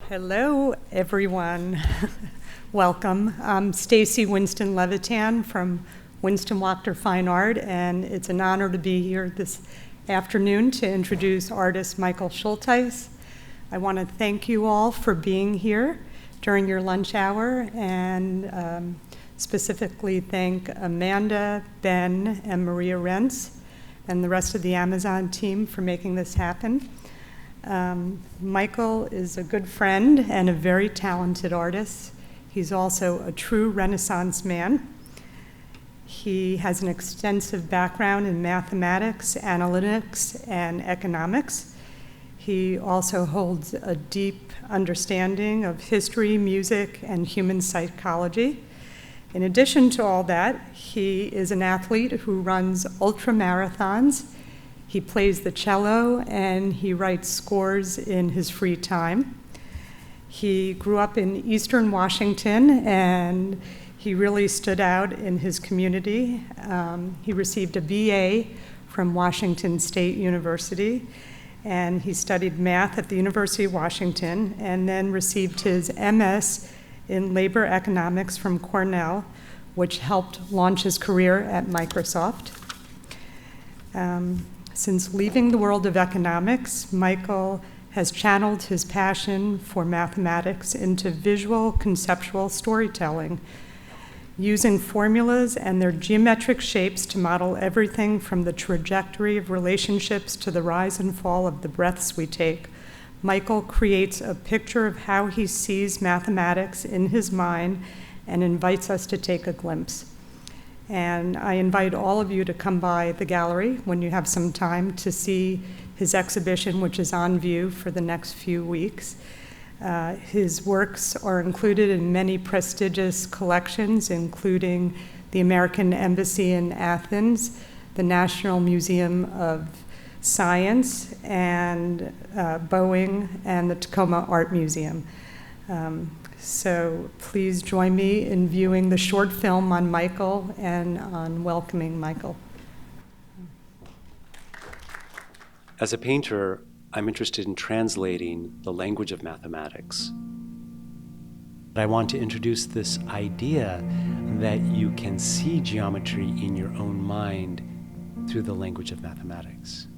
Hello, everyone. Welcome. I'm Stacy Winston Levitan from Winston Wachter Fine Art, and it's an honor to be here this afternoon to introduce artist Michael Schultheis. I want to thank you all for being here during your lunch hour, and specifically thank Amanda, Ben, and Maria Rentz, and the rest of the Amazon team for making this happen. Michael is a good friend and a very talented artist. He's also a true Renaissance man. He has an extensive background in mathematics, analytics, and economics. He also holds a deep understanding of history, music, and human psychology. In addition to all that, he is an athlete who runs ultra marathons. He plays the cello and he writes scores in his free time. He grew up in Eastern Washington and he really stood out in his community. He received a BA from Washington State University, and he studied math at the University of Washington and then received his MS in labor economics from Cornell, which helped launch his career at Microsoft. Since leaving the world of economics, Michael has channeled his passion for mathematics into visual conceptual storytelling, using formulas and their geometric shapes to model everything from the trajectory of relationships to the rise and fall of the breaths we take. Michael creates a picture of how he sees mathematics in his mind and invites us to take a glimpse. And I invite all of you to come by the gallery when you have some time to see his exhibition, which is on view for the next few weeks. His works are included in many prestigious collections, including the American Embassy in Athens, the National Museum of Science, and Boeing, and the Tacoma Art Museum. So please join me in viewing the short film on Michael and on welcoming Michael. As a painter, I'm interested in translating the language of mathematics. I want to introduce this idea that you can see geometry in your own mind through the language of mathematics.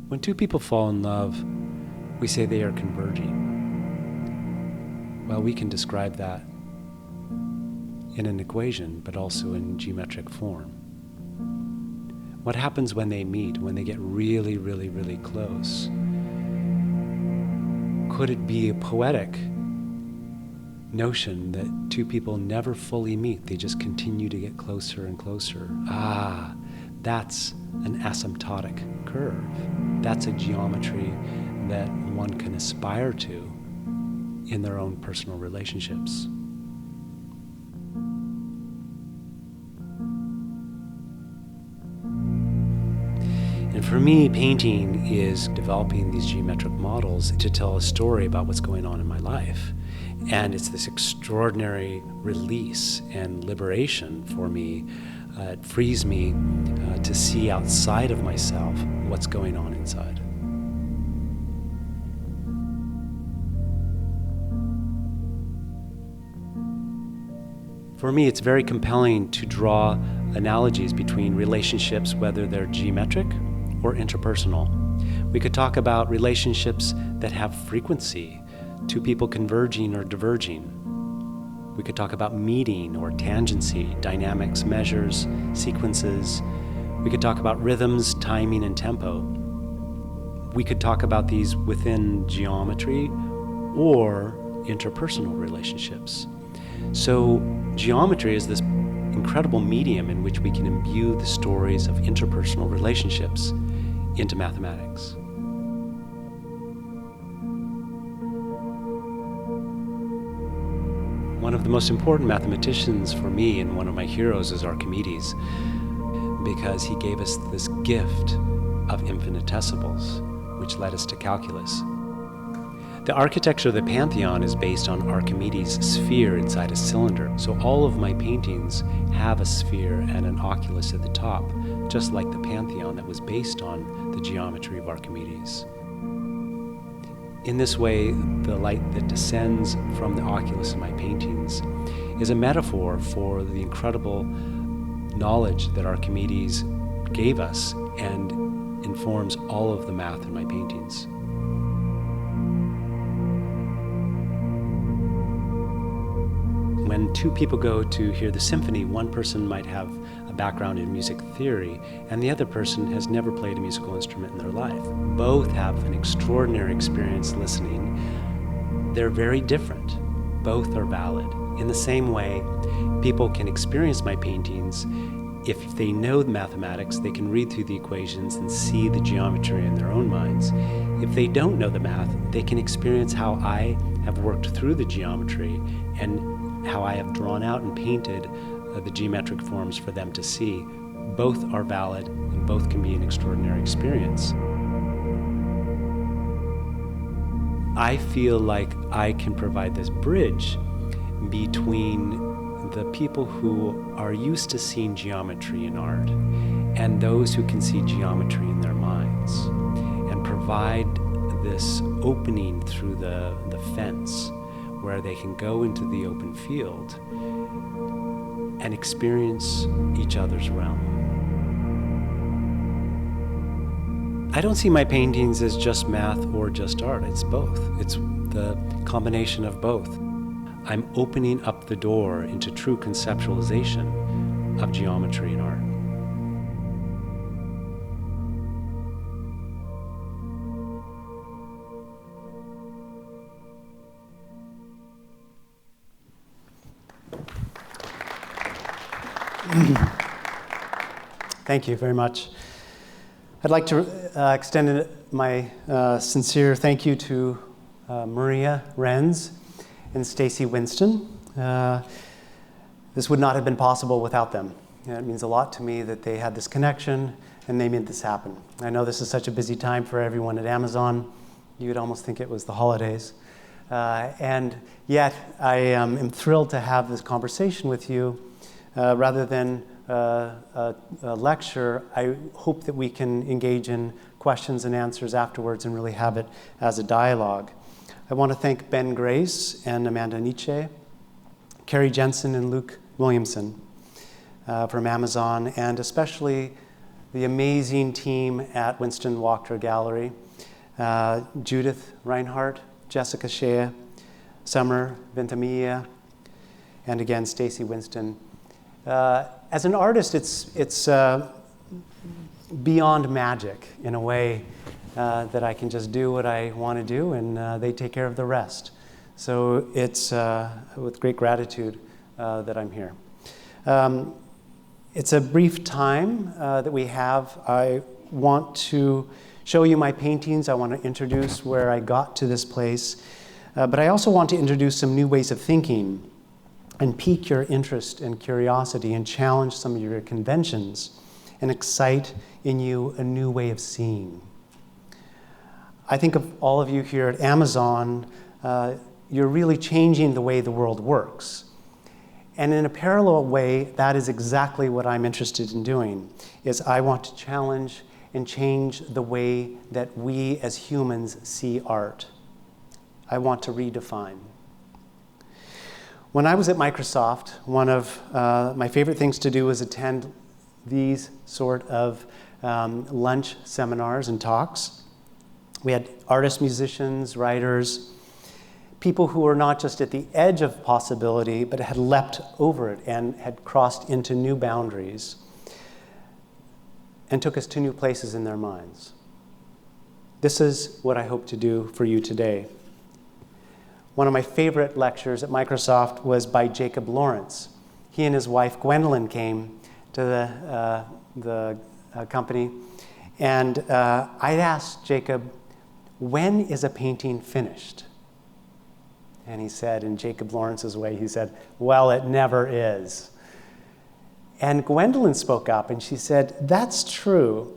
When two people fall in love, we say they are converging. Well, we can describe that in an equation, but also in geometric form. What happens when they meet, when they get really, really, really close? Could it be a poetic notion that two people never fully meet, they just continue to get closer and closer? That's an asymptotic curve. That's a geometry that one can aspire to in their own personal relationships. And for me, painting is developing these geometric models to tell a story about what's going on in my life. And it's this extraordinary release and liberation for me. It frees me to see outside of myself what's going on inside. For me, it's very compelling to draw analogies between relationships, whether they're geometric or interpersonal. We could talk about relationships that have frequency, two people converging or diverging. We could talk about meeting or tangency, dynamics, measures, sequences. We could talk about rhythms, timing, and tempo. We could talk about these within geometry or interpersonal relationships. So geometry is this incredible medium in which we can imbue the stories of interpersonal relationships into mathematics. One of the most important mathematicians for me and one of my heroes is Archimedes, because he gave us this gift of infinitesimals, which led us to calculus. The architecture of the Pantheon is based on Archimedes' sphere inside a cylinder. So all of my paintings have a sphere and an oculus at the top just like the Pantheon that was based on the geometry of Archimedes. In this way, the light that descends from the oculus in my paintings is a metaphor for the incredible knowledge that Archimedes gave us and informs all of the math in my paintings. When two people go to hear the symphony, one person might have a background in music theory, and the other person has never played a musical instrument in their life. Both have an extraordinary experience listening. They're very different. Both are valid. In the same way, people can experience my paintings. If they know the mathematics, they can read through the equations and see the geometry in their own minds. If they don't know the math, they can experience how I have worked through the geometry and how I have drawn out and painted the geometric forms for them to see. Both are valid and both can be an extraordinary experience. I feel like I can provide this bridge between the people who are used to seeing geometry in art and those who can see geometry in their minds, and provide this opening through the fence where they can go into the open field and experience each other's realm. I don't see my paintings as just math or just art. It's both. It's the combination of both. I'm opening up the door into true conceptualization of geometry in art. Thank you very much. I'd like to extend my sincere thank you to Maria Renz and Stacy Winston. This would not have been possible without them. It means a lot to me that they had this connection and they made this happen. I know this is such a busy time for everyone at Amazon. You would almost think it was the holidays. And yet I am thrilled to have this conversation with you. Rather than a lecture, I hope that we can engage in questions and answers afterwards and really have it as a dialogue. I want to thank Ben Grace and Amanda Nietzsche, Carrie Jensen and Luke Williamson from Amazon, and especially the amazing team at Winston Wachter Gallery, Judith Reinhardt, Jessica Shea, Summer Ventimiglia, and again, Stacy Winston. As an artist, it's beyond magic in a way that I can just do what I want to do and they take care of the rest. So it's with great gratitude that I'm here. It's a brief time that we have. I want to show you my paintings. I want to introduce where I got to this place. But I also want to introduce some new ways of thinking and pique your interest and curiosity and challenge some of your conventions and excite in you a new way of seeing. I think of all of you here at Amazon, you're really changing the way the world works. And in a parallel way, that is exactly what I'm interested in doing, is I want to challenge and change the way that we as humans see art. I want to redefine. When I was at Microsoft, one of my favorite things to do was attend these sort of lunch seminars and talks. We had artists, musicians, writers, people who were not just at the edge of possibility, but had leapt over it and had crossed into new boundaries and took us to new places in their minds. This is what I hope to do for you today. One of my favorite lectures at Microsoft was by Jacob Lawrence. He and his wife Gwendolyn came to the company, and I'd asked Jacob, when is a painting finished? And he said, in Jacob Lawrence's way, he said, well, it never is. And Gwendolyn spoke up and she said, that's true,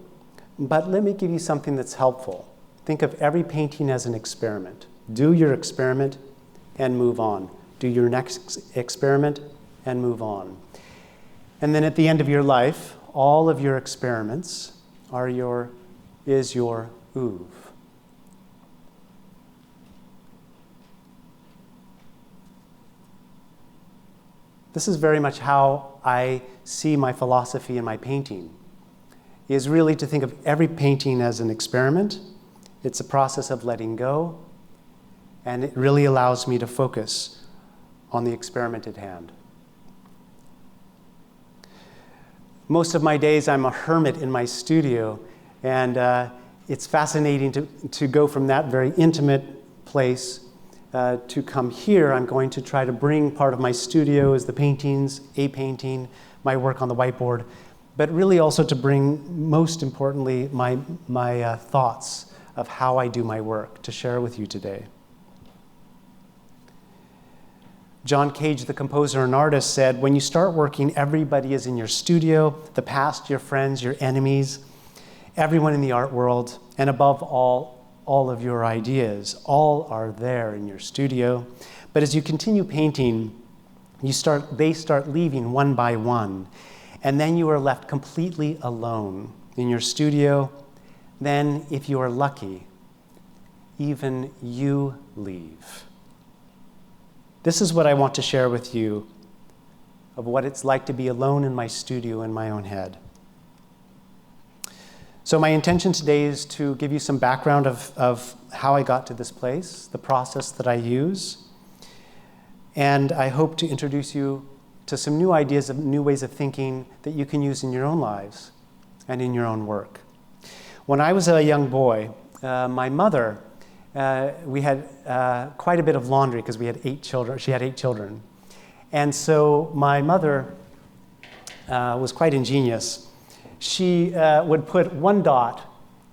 but let me give you something that's helpful. Think of every painting as an experiment. Do your experiment and move on. Do your next experiment and move on. And then at the end of your life, all of your experiments is your oeuvre. This is very much how I see my philosophy in my painting, is really to think of every painting as an experiment. It's a process of letting go, and it really allows me to focus on the experiment at hand. Most of my days I'm a hermit in my studio, and it's fascinating to go from that very intimate place to come here. I'm going to try to bring part of my studio as the paintings, a painting, my work on the whiteboard, but really also to bring, most importantly, my thoughts of how I do my work to share with you today. John Cage, the composer and artist, said, when you start working, everybody is in your studio, the past, your friends, your enemies, everyone in the art world, and above all of your ideas. All are there in your studio. But as you continue painting, they start leaving one by one. And then you are left completely alone in your studio. Then, if you are lucky, even you leave. This is what I want to share with you of what it's like to be alone in my studio in my own head. So my intention today is to give you some background of how I got to this place, the process that I use, and I hope to introduce you to some new ideas, new ways of thinking that you can use in your own lives and in your own work. When I was a young boy, my mother, we had quite a bit of laundry because we had 8 children. She had 8 children. And so my mother was quite ingenious. She would put 1 dot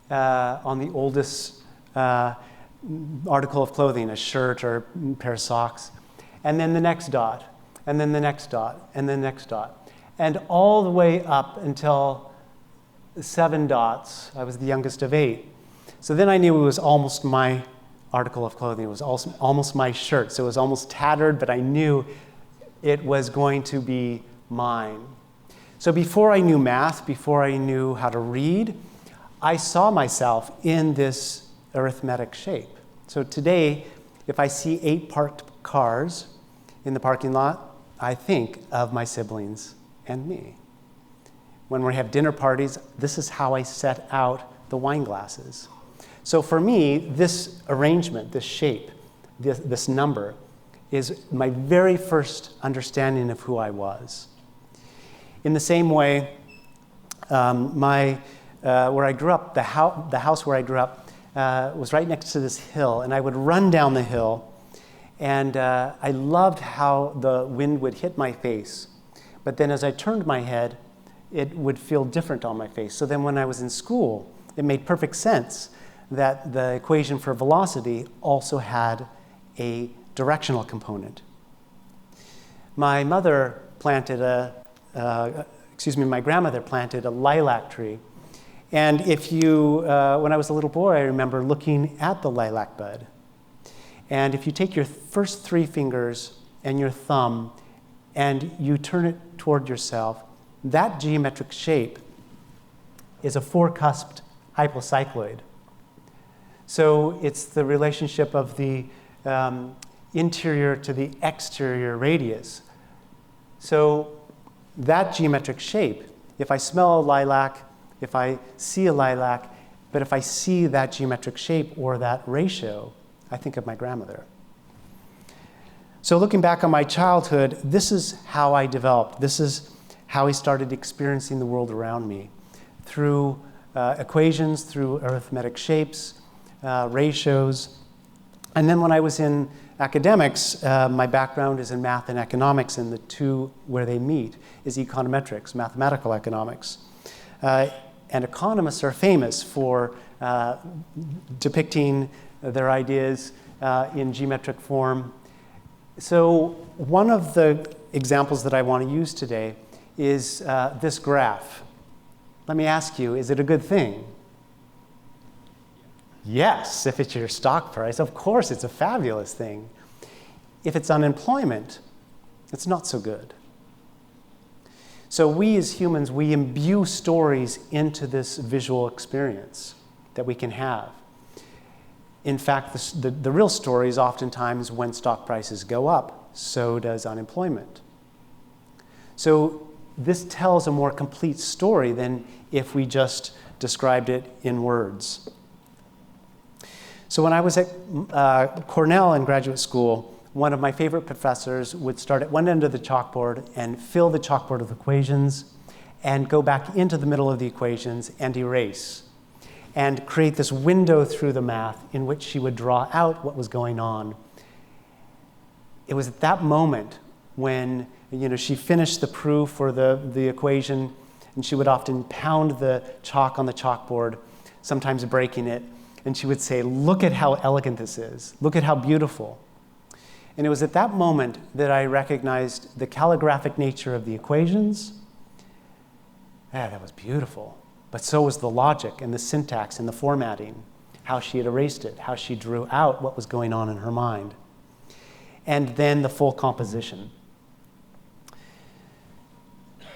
on the oldest article of clothing, a shirt or a pair of socks, and then the next dot, and then the next dot, and the next dot. And all the way up until 7 dots. I was the youngest of 8. So then I knew it was almost my article of clothing. It was also almost my shirt. So it was almost tattered, but I knew it was going to be mine. So before I knew math, before I knew how to read, I saw myself in this arithmetic shape. So today, if I see 8 parked cars in the parking lot, I think of my siblings and me. When we have dinner parties, this is how I set out the wine glasses. So for me, this arrangement, this shape, this number, is my very first understanding of who I was. In the same way, where I grew up, the house where I grew up was right next to this hill, and I would run down the hill, and I loved how the wind would hit my face. But then as I turned my head, it would feel different on my face. So then when I was in school, it made perfect sense that the equation for velocity also had a directional component. My grandmother planted a lilac tree. And when I was a little boy, I remember looking at the lilac bud. And if you take your first 3 fingers and your thumb and you turn it toward yourself, that geometric shape is a 4-cusped hypocycloid. So it's the relationship of the interior to the exterior radius. So that geometric shape, if I smell a lilac, if I see a lilac, but if I see that geometric shape or that ratio, I think of my grandmother. So looking back on my childhood, this is how I developed. This is how I started experiencing the world around me, through equations, through arithmetic shapes, ratios. And then when I was in academics, my background is in math and economics, and the two where they meet is econometrics, mathematical economics. And economists are famous for depicting their ideas in geometric form. So one of the examples that I want to use today is this graph. Let me ask you, is it a good thing? Yes, if it's your stock price, of course it's a fabulous thing. If it's unemployment, it's not so good. So we as humans, we imbue stories into this visual experience that we can have. In fact, the real story is oftentimes when stock prices go up, so does unemployment. So this tells a more complete story than if we just described it in words. So when I was at Cornell in graduate school, one of my favorite professors would start at one end of the chalkboard and fill the chalkboard with equations and go back into the middle of the equations and erase and create this window through the math in which she would draw out what was going on. It was at that moment when she finished the proof or the equation, and she would often pound the chalk on the chalkboard, sometimes breaking it, and she would say, "Look at how elegant this is. Look at how beautiful." And it was at that moment that I recognized the calligraphic nature of the equations. Yeah, that was beautiful. But so was the logic and the syntax and the formatting, how she had erased it, how she drew out what was going on in her mind. And then the full composition.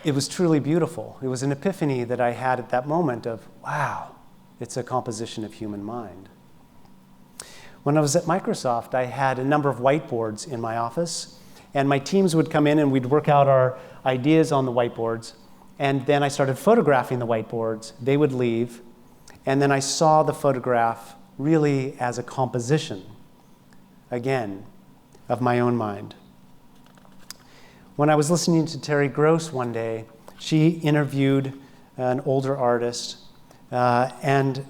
It was truly beautiful. It was an epiphany that I had at that moment of, wow, it's a composition of human mind. When I was at Microsoft, I had a number of whiteboards in my office, and my teams would come in and we'd work out our ideas on the whiteboards, and then I started photographing the whiteboards. They would leave, and then I saw the photograph really as a composition, again, of my own mind. When I was listening to Terry Gross one day, she interviewed an older artist, and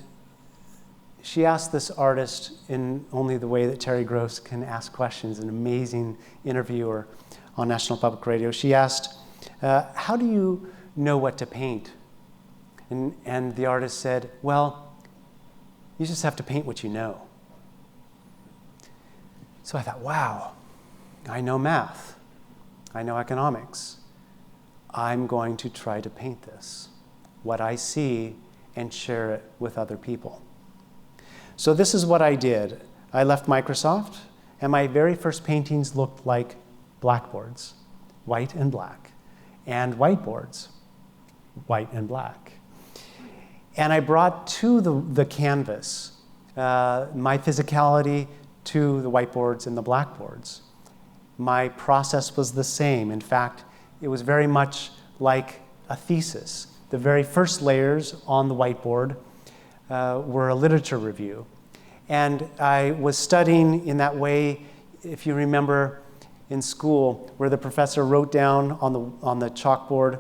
she asked this artist in only the way that Terry Gross can ask questions, an amazing interviewer on National Public Radio. She asked, how do you know what to paint? And the artist said, well, you just have to paint what you know. So I thought, wow, I know math. I know economics. I'm going to try to paint this, what I see, and share it with other people. So this is what I did. I left Microsoft, and my very first paintings looked like blackboards, white and black, and whiteboards, white and black. And I brought to the canvas my physicality to the whiteboards and the blackboards. My process was the same. In fact, it was very much like a thesis. The very first layers on the whiteboard were a literature review. And I was studying in that way, if you remember in school, where the professor wrote down on the chalkboard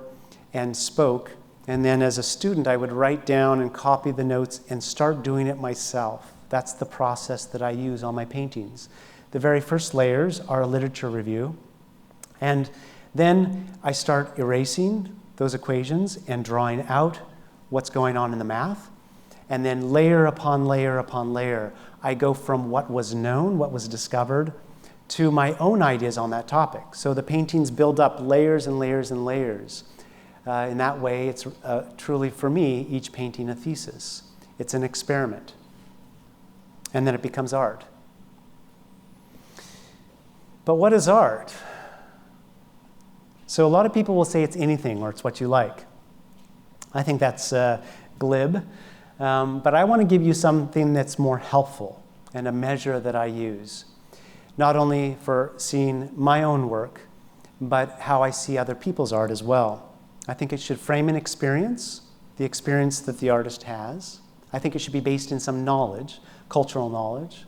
and spoke. And then as a student, I would write down and copy the notes and start doing it myself. That's the process that I use on my paintings. The very first layers are a literature review. And then I start erasing those equations and drawing out what's going on in the math. And then layer upon layer upon layer, I go from what was known, what was discovered, to my own ideas on that topic. So the paintings build up layers and layers and layers. In that way, it's truly, for me, each painting a thesis. It's an experiment. And then it becomes art. But what is art? So a lot of people will say it's anything or it's what you like. I think that's glib. But I want to give you something that's more helpful and a measure that I use, not only for seeing my own work, but how I see other people's art as well. I think it should frame an experience, the experience that the artist has. I think it should be based in some knowledge, cultural knowledge.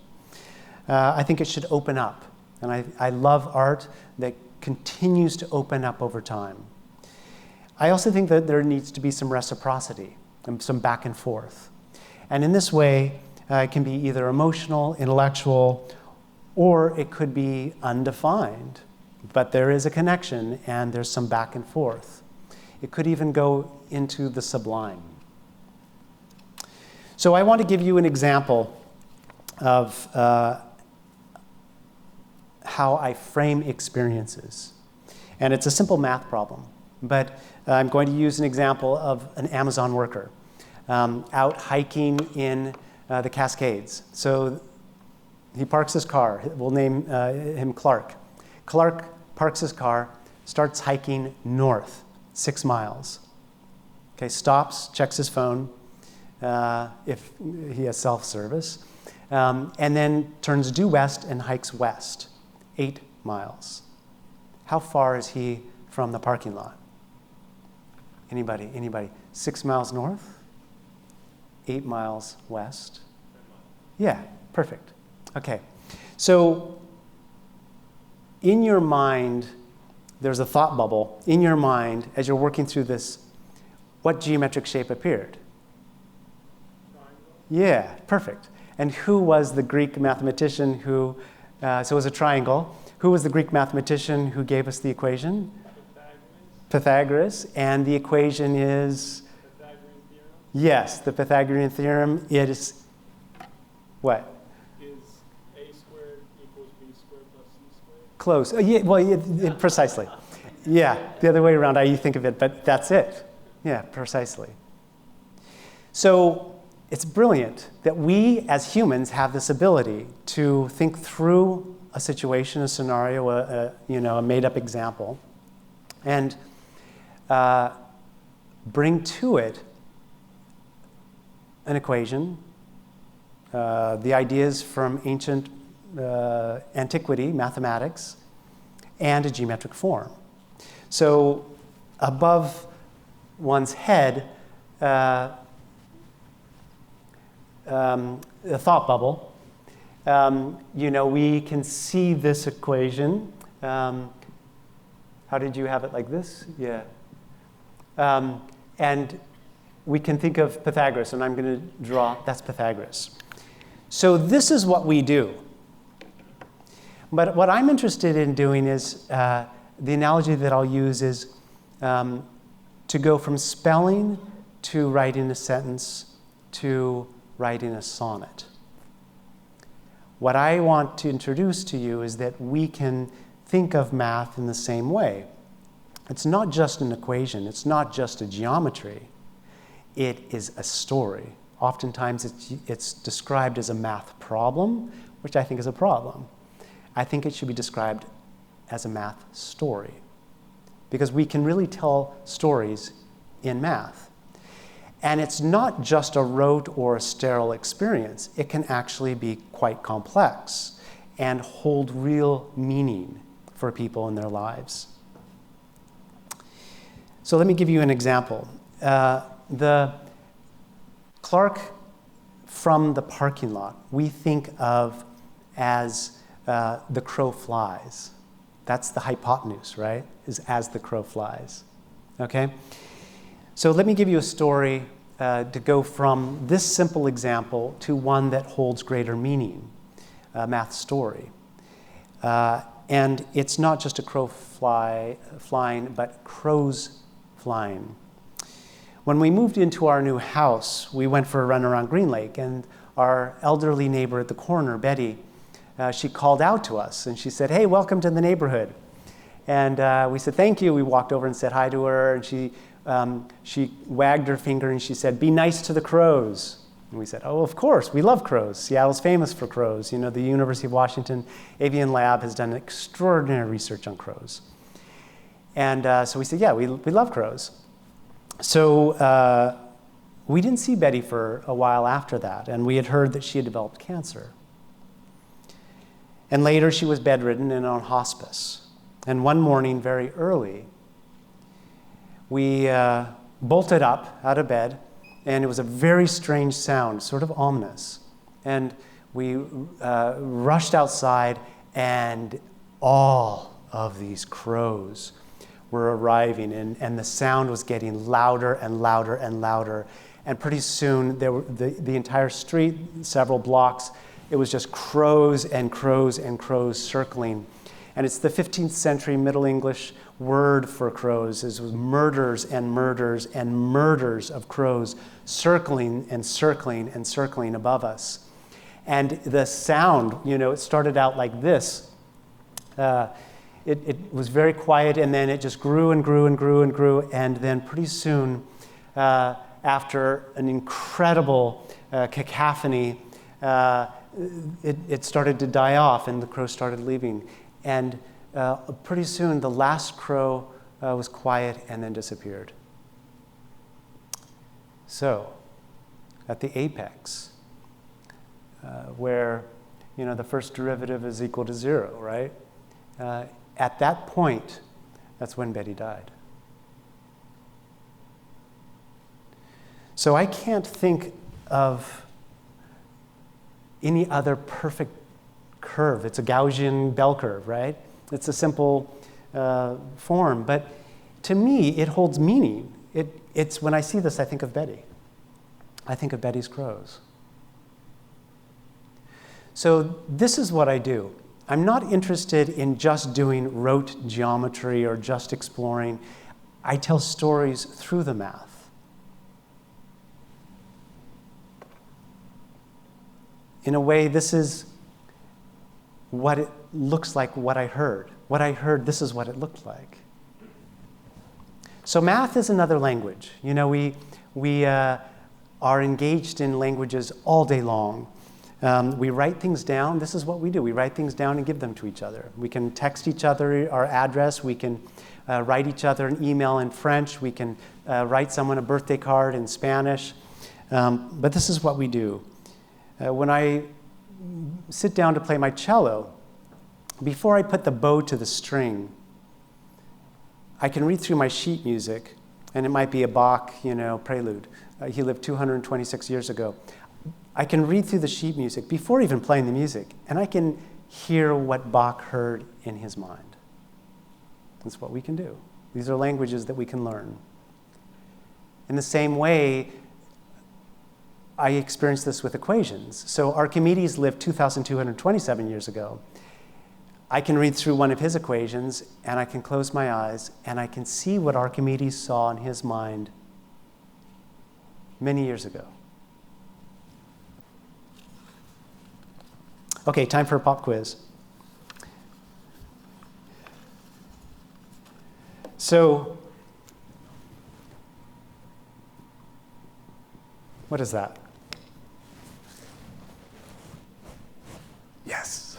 I think it should open up. And I love art that continues to open up over time. I also think that there needs to be some reciprocity and some back and forth. And in this way, it can be either emotional, intellectual, or it could be undefined. But there is a connection and there's some back and forth. It could even go into the sublime. So I want to give you an example of how I frame experiences. And it's a simple math problem, but I'm going to use an example of an Amazon worker out hiking in the Cascades. So he parks his car. We'll name him Clark. Clark parks his car, starts hiking north. 6 miles. Okay, stops, checks his phone, if he has self-service, and then turns due west and hikes west, 8 miles. How far is he from the parking lot? Anybody? 6 miles north, 8 miles west. Yeah, perfect. Okay, so in your mind, there's a thought bubble. In your mind, as you're working through this, what geometric shape appeared? Triangle. Yeah, perfect. And who was the Greek mathematician who, so it was a triangle. Who was the Greek mathematician who gave us the equation? Pythagoras. And the equation is? Pythagorean theorem. Yes, the Pythagorean theorem. It is what? Is a squared equals b squared plus c squared? Close. Yeah, well, precisely. Yeah, the other way around, how you think of it, but that's it. Yeah, precisely. So it's brilliant that we as humans have this ability to think through a situation, a scenario, a made-up example, and bring to it an equation, the ideas from ancient antiquity, mathematics, and a geometric form. So above one's head, the thought bubble, we can see this equation. How did you have it, like this? Yeah. And we can think of Pythagoras, and I'm going to draw, that's Pythagoras. So this is what we do. But what I'm interested in doing is, the analogy that I'll use is to go from spelling to writing a sentence to writing a sonnet. What I want to introduce to you is that we can think of math in the same way. It's not just an equation. It's not just a geometry. It is a story. Oftentimes it's described as a math problem, which I think is a problem. I think it should be described as a math story, because we can really tell stories in math. And it's not just a rote or a sterile experience. It can actually be quite complex and hold real meaning for people in their lives. So let me give you an example. The Clark from the parking lot, we think of as the crow flies. That's the hypotenuse, right? Is as the crow flies. Okay? So let me give you a story to go from this simple example to one that holds greater meaning, a math story. And it's not just a crow flying, but crows flying. When we moved into our new house, we went for a run around Green Lake, and our elderly neighbor at the corner, Betty, she called out to us, and she said, "Hey, welcome to the neighborhood." And we said, "Thank you." We walked over and said hi to her, and she wagged her finger, and she said, "Be nice to the crows." And we said, "Oh, of course, we love crows. Seattle's famous for crows. You know, the University of Washington Avian Lab has done extraordinary research on crows." And so we said, "Yeah, we love crows." So we didn't see Betty for a while after that, and we had heard that she had developed cancer. And later she was bedridden and on hospice. And one morning, very early, we bolted up out of bed, and it was a very strange sound, sort of ominous. And we rushed outside, and all of these crows were arriving, and the sound was getting louder and louder and louder. And pretty soon, the entire street, several blocks, it was just crows and crows and crows circling. And it's the 15th century Middle English word for crows. It was murders and murders and murders of crows circling and circling and circling above us. And the sound, it started out like this. It was very quiet, and then it just grew and grew and grew and grew. And then pretty soon, after an incredible cacophony, it started to die off, and the crows started leaving. And pretty soon, the last crow was quiet and then disappeared. So, at the apex, where the first derivative is equal to 0, right? At that point, that's when Betty died. So I can't think of any other perfect curve. It's a Gaussian bell curve, right? It's a simple form, but to me, it holds meaning. It's when I see this, I think of Betty. I think of Betty's crows. So this is what I do. I'm not interested in just doing rote geometry or just exploring. I tell stories through the math. In a way, this is what it looks like, what I heard. What I heard, this is what it looked like. So math is another language. We are engaged in languages all day long. We write things down. This is what we do. We write things down and give them to each other. We can text each other our address. We can write each other an email in French. We can write someone a birthday card in Spanish. But this is what we do. When I sit down to play my cello, before I put the bow to the string, I can read through my sheet music, and it might be a Bach, prelude. He lived 226 years ago. I can read through the sheet music before even playing the music, and I can hear what Bach heard in his mind. That's what we can do. These are languages that we can learn. In the same way, I experienced this with equations. So Archimedes lived 2,227 years ago. I can read through one of his equations, and I can close my eyes, and I can see what Archimedes saw in his mind many years ago. Okay, time for a pop quiz. So, what is that? Yes.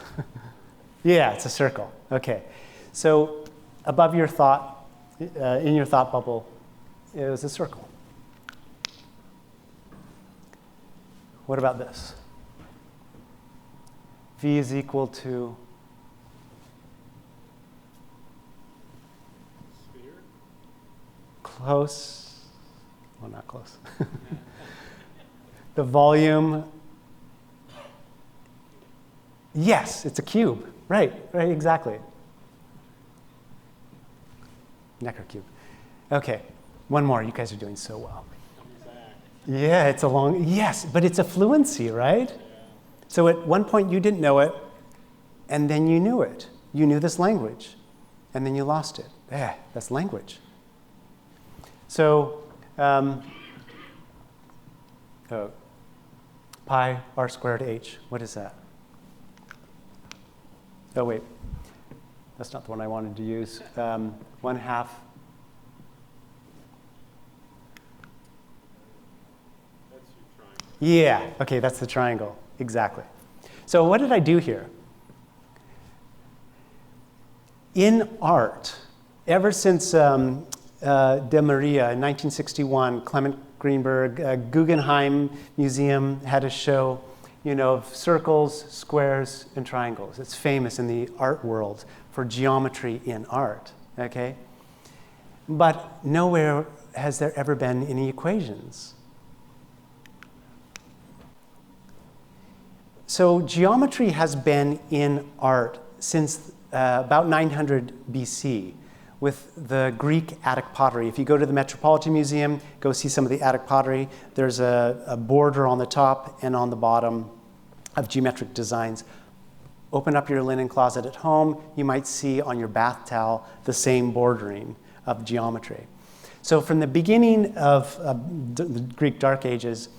Yeah, it's a circle. Okay. So, above your thought, in your thought bubble, is a circle. What about this? V is equal to Sphere? Close. Well, not close. The volume. Yes, it's a cube. Right, exactly. Necker cube. Okay, one more. You guys are doing so well. Yeah, it's a long, yes, but it's a fluency, right? So at one point you didn't know it, and then you knew it. You knew this language, and then you lost it. That's language. So, pi r squared h, what is that? Oh, wait, that's not the one I wanted to use. 1/2. That's your triangle. Yeah, okay, that's the triangle, exactly. So what did I do here? In art, ever since De Maria in 1961, Clement Greenberg, Guggenheim Museum had a show, of circles, squares, and triangles. It's famous in the art world for geometry in art, okay? But nowhere has there ever been any equations. So geometry has been in art since about 900 BC with the Greek Attic pottery. If you go to the Metropolitan Museum, go see some of the Attic pottery. There's a border on the top and on the bottom of geometric designs. Open up your linen closet at home, you might see on your bath towel the same bordering of geometry. So from the beginning of the Greek Dark Ages,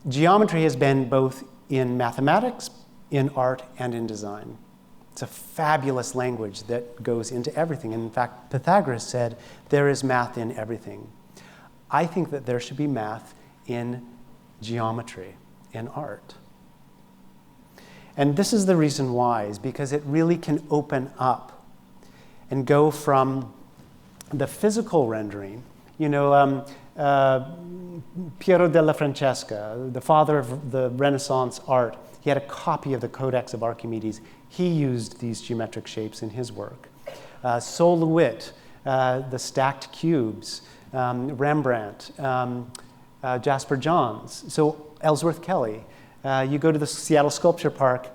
geometry has been both in mathematics, in art, and in design. It's a fabulous language that goes into everything. And in fact, Pythagoras said, there is math in everything. I think that there should be math in geometry, in art. And this is the reason why, is because it really can open up and go from the physical rendering. Piero della Francesca, the father of the Renaissance art, he had a copy of the Codex of Archimedes. He used these geometric shapes in his work. Sol LeWitt, the stacked cubes, Rembrandt, Jasper Johns, so Ellsworth Kelly. You go to the Seattle Sculpture Park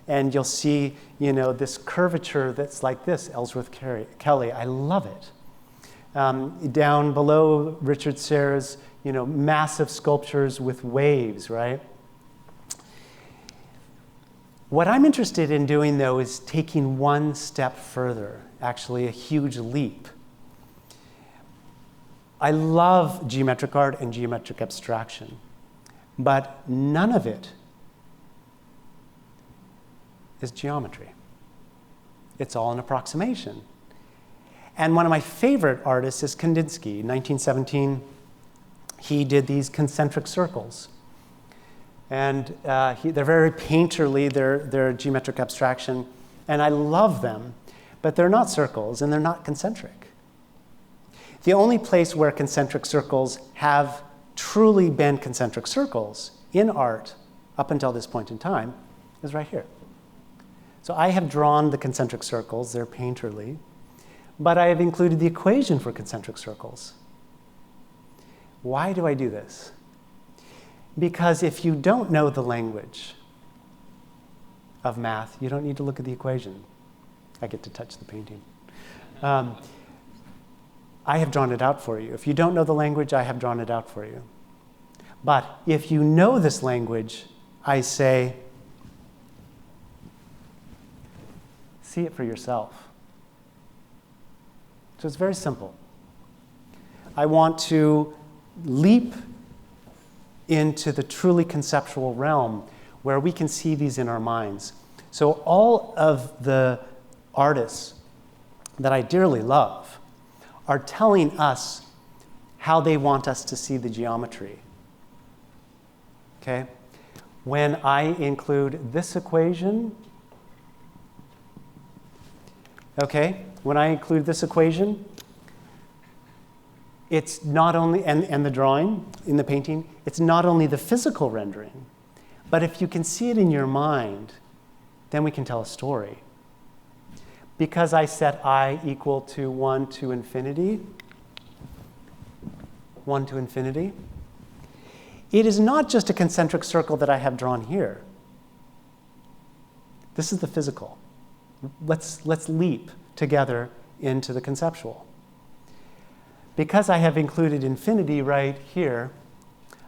and you'll see, this curvature that's like this, Ellsworth Kelly. I love it. Down below, Richard Serre's, massive sculptures with waves, right? What I'm interested in doing, though, is taking one step further, actually a huge leap. I love geometric art and geometric abstraction, but none of it is geometry. It's all an approximation. And one of my favorite artists is Kandinsky. In 1917, he did these concentric circles. And they're very painterly, they're geometric abstraction, and I love them, but they're not circles and they're not concentric. The only place where concentric circles have truly been concentric circles in art up until this point in time is right here. So I have drawn the concentric circles, they're painterly, but I have included the equation for concentric circles. Why do I do this? Because if you don't know the language of math, you don't need to look at the equation. I get to touch the painting. I have drawn it out for you. If you don't know the language, I have drawn it out for you. But if you know this language, I say, see it for yourself. So it's very simple. I want to leap into the truly conceptual realm where we can see these in our minds. So all of the artists that I dearly love are telling us how they want us to see the geometry. Okay? When I include this equation, it's not only, and the drawing in the painting, it's not only the physical rendering, but if you can see it in your mind, then we can tell a story. Because I set I equal to 1 to infinity, it is not just a concentric circle that I have drawn here. This is the physical. Let's leap together into the conceptual. Because I have included infinity right here,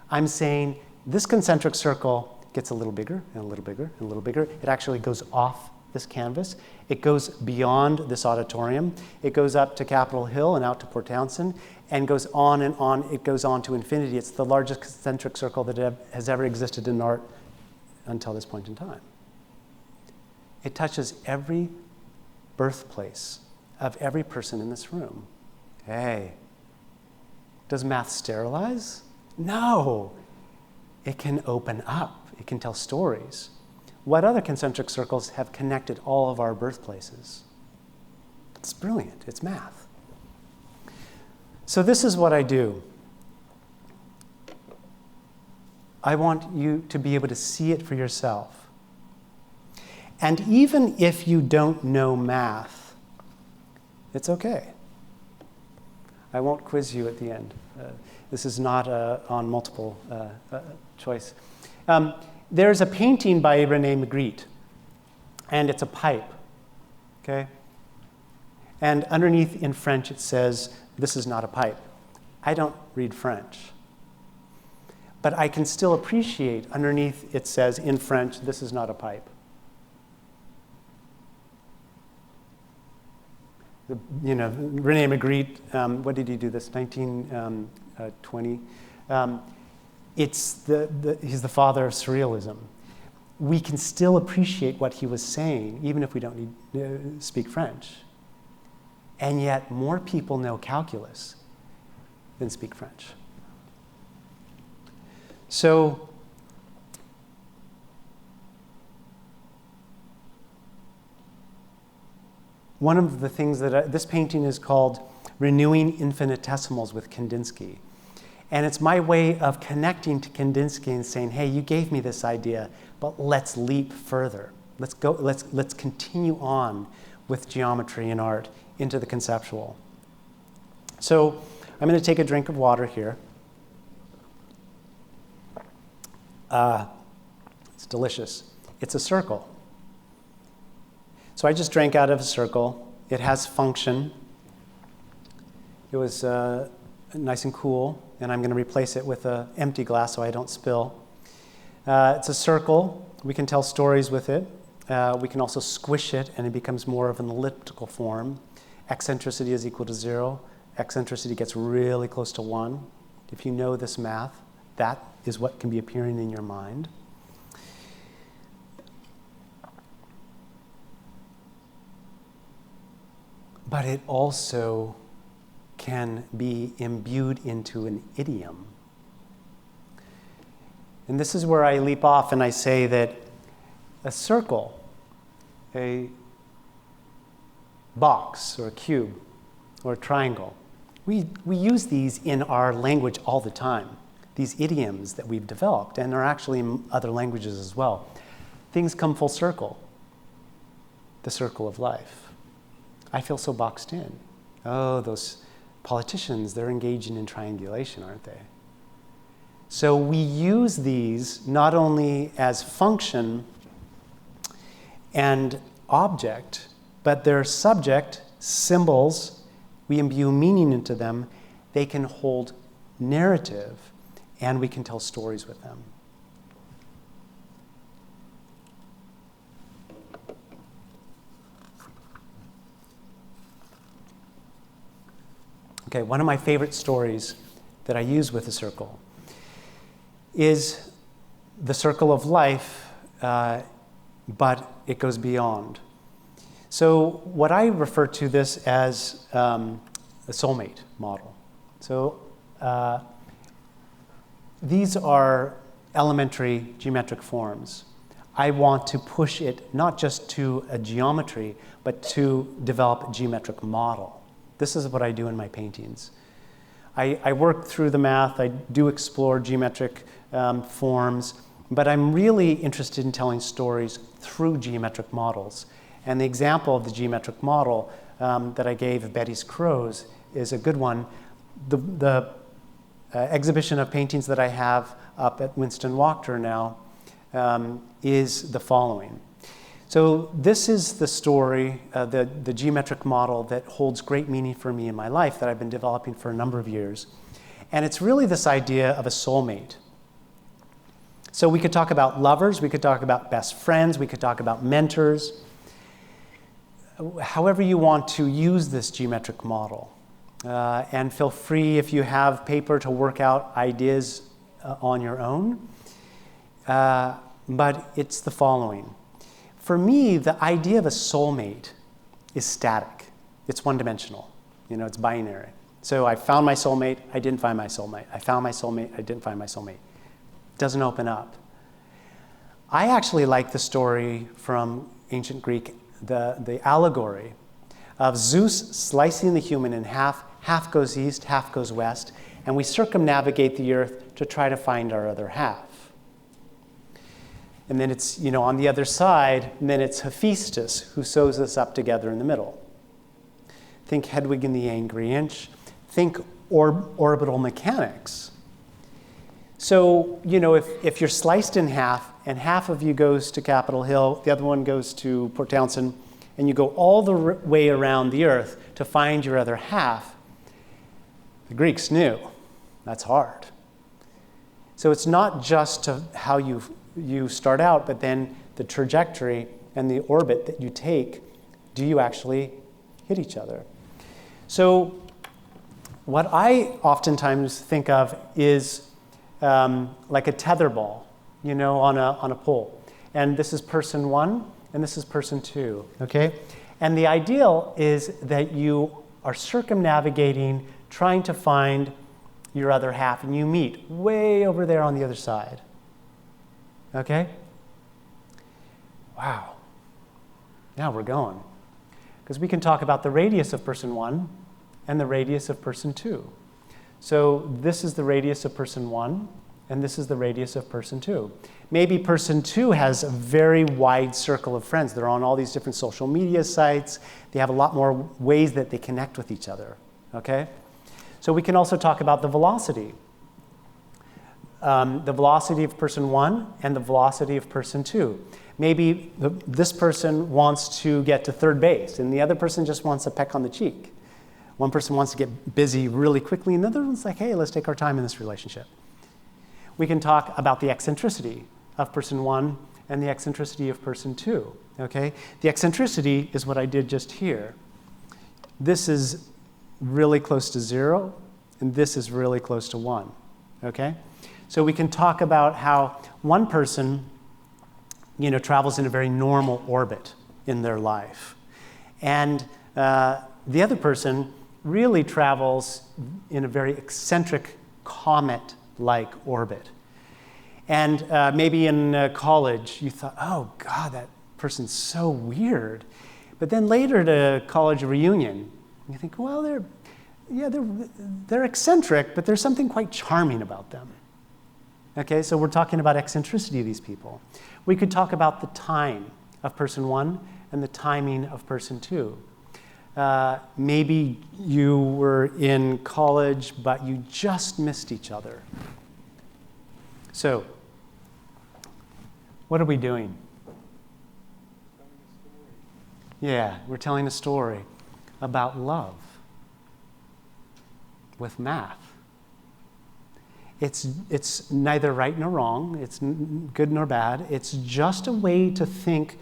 I'm saying this concentric circle gets a little bigger and a little bigger and a little bigger. It actually goes off this canvas. It goes beyond this auditorium. It goes up to Capitol Hill and out to Port Townsend and goes on and on. It goes on to infinity. It's the largest concentric circle that has ever existed in art until this point in time. It touches every birthplace of every person in this room. Hey, does math sterilize? No. It can open up. It can tell stories. What other concentric circles have connected all of our birthplaces? It's brilliant. It's math. So this is what I do. I want you to be able to see it for yourself. And even if you don't know math, it's okay. I won't quiz you at the end. This is not on multiple choice. There's a painting by René Magritte, and it's a pipe, okay? And underneath in French it says, this is not a pipe. I don't read French. But I can still appreciate underneath it says in French, this is not a pipe. René Magritte, what did he do this, 1920? He's the father of surrealism. We can still appreciate what he was saying, even if we don't need speak French. And yet more people know calculus than speak French. So one of the things that this painting is called Renewing Infinitesimals with Kandinsky. And it's my way of connecting to Kandinsky and saying, hey, you gave me this idea, but let's leap further. Let's continue on with geometry and art into the conceptual. So I'm going to take a drink of water here. It's delicious. It's a circle. So I just drank out of a circle. It has function. It was nice and cool, and I'm going to replace it with an empty glass so I don't spill. It's a circle. We can tell stories with it. We can also squish it, and it becomes more of an elliptical form. Eccentricity is equal to 0. Eccentricity gets really close to 1. If you know this math, that is what can be appearing in your mind. But it also can be imbued into an idiom. And this is where I leap off and I say that a circle, a box or a cube or a triangle, we use these in our language all the time. These idioms that we've developed, and are actually in other languages as well. Things come full circle. The circle of life. I feel so boxed in. Oh, those politicians, they're engaging in triangulation, aren't they? So we use these not only as function and object, but they're subject, symbols, we imbue meaning into them. They can hold narrative, and we can tell stories with them. Okay, one of my favorite stories that I use with a circle is the circle of life, but it goes beyond. So what I refer to this as a soulmate model. So these are elementary geometric forms. I want to push it not just to a geometry, but to develop a geometric model. This is what I do in my paintings. I work through the math, I do explore geometric forms, but I'm really interested in telling stories through geometric models. And the example of the geometric model that I gave of Betty's Crows is a good one. The exhibition of paintings that I have up at Winston Wachter now is the following. So this is the story, the geometric model that holds great meaning for me in my life that I've been developing for a number of years. And it's really this idea of a soulmate. So we could talk about lovers, we could talk about best friends, we could talk about mentors. However you want to use this geometric model. And feel free, if you have paper, to work out ideas on your own. But it's the following. For me, the idea of a soulmate is static. It's one-dimensional. It's binary. So I found my soulmate, I didn't find my soulmate. I found my soulmate, I didn't find my soulmate. It doesn't open up. I actually like the story from ancient Greek, the allegory of Zeus slicing the human in half. Half goes east, half goes west, and we circumnavigate the earth to try to find our other half. And then it's, on the other side, and then it's Hephaestus who sews us up together in the middle. Think Hedwig and the Angry Inch. Think orbital mechanics. So, if you're sliced in half, and half of you goes to Capitol Hill, the other one goes to Port Townsend, and you go all the way around the earth to find your other half, the Greeks knew that's hard. So it's not just how you start out, but then the trajectory and the orbit that you take, do you actually hit each other? So what I oftentimes think of is like a tether ball, on a pole. And this is person 1, and this is person 2, okay? And the ideal is that you are circumnavigating, trying to find your other half, and you meet way over there on the other side. Okay? Wow. Now we're going. because we can talk about the radius of person 1 and the radius of person 2. So this is the radius of person 1, and this is the radius of person 2. Maybe person 2 has a very wide circle of friends. They're on all these different social media sites. They have a lot more ways that they connect with each other, okay? So we can also talk about the velocity. The velocity of person 1 and the velocity of person 2. Maybe this person wants to get to third base, and the other person just wants a peck on the cheek. One person wants to get busy really quickly, and the other one's like, hey, let's take our time in this relationship. We can talk about the eccentricity of person 1 and the eccentricity of person 2, okay? The eccentricity is what I did just here. This is really close to 0, and this is really close to 1, okay? So we can talk about how one person, travels in a very normal orbit in their life. And the other person really travels in a very eccentric comet-like orbit. And maybe in college, you thought, oh, God, that person's so weird. But then later at a college reunion, you think, well, they're eccentric, but there's something quite charming about them. Okay, so we're talking about eccentricity of these people. We could talk about the time of person 1 and the timing of person 2. Maybe you were in college, but you just missed each other. So, what are we doing? Yeah, we're telling a story about love with math. It's neither right nor wrong. It's good nor bad. It's just a way to think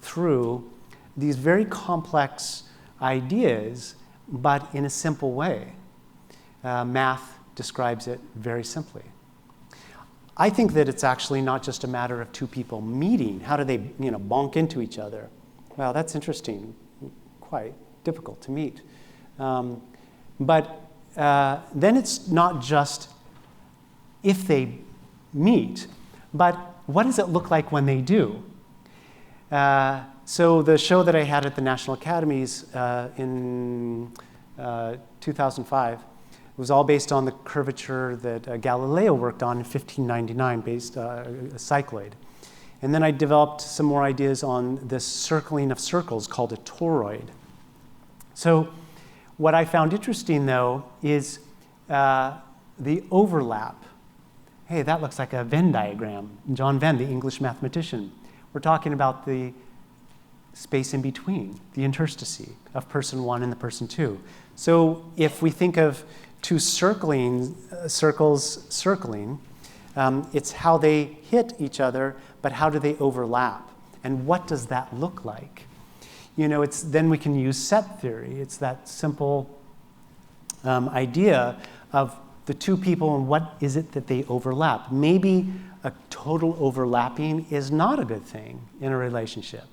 through these very complex ideas, but in a simple way. Math describes it very simply. I think that it's actually not just a matter of two people meeting. How do they, bonk into each other? Well, that's interesting. Quite difficult to meet. But then it's not just if they meet, but what does it look like when they do? So the show that I had at the National Academies in 2005 was all based on the curvature that Galileo worked on in 1599, based a cycloid. And then I developed some more ideas on this circling of circles called a toroid. So what I found interesting, though, is the overlap. Hey, that looks like a Venn diagram. John Venn, the English mathematician. We're talking about the space in between, the interstice of person 1 and the person 2. So if we think of two circles circling, it's how they hit each other, but how do they overlap? And what does that look like? Then we can use set theory. It's that simple idea of the two people and what is it that they overlap. Maybe a total overlapping is not a good thing in a relationship.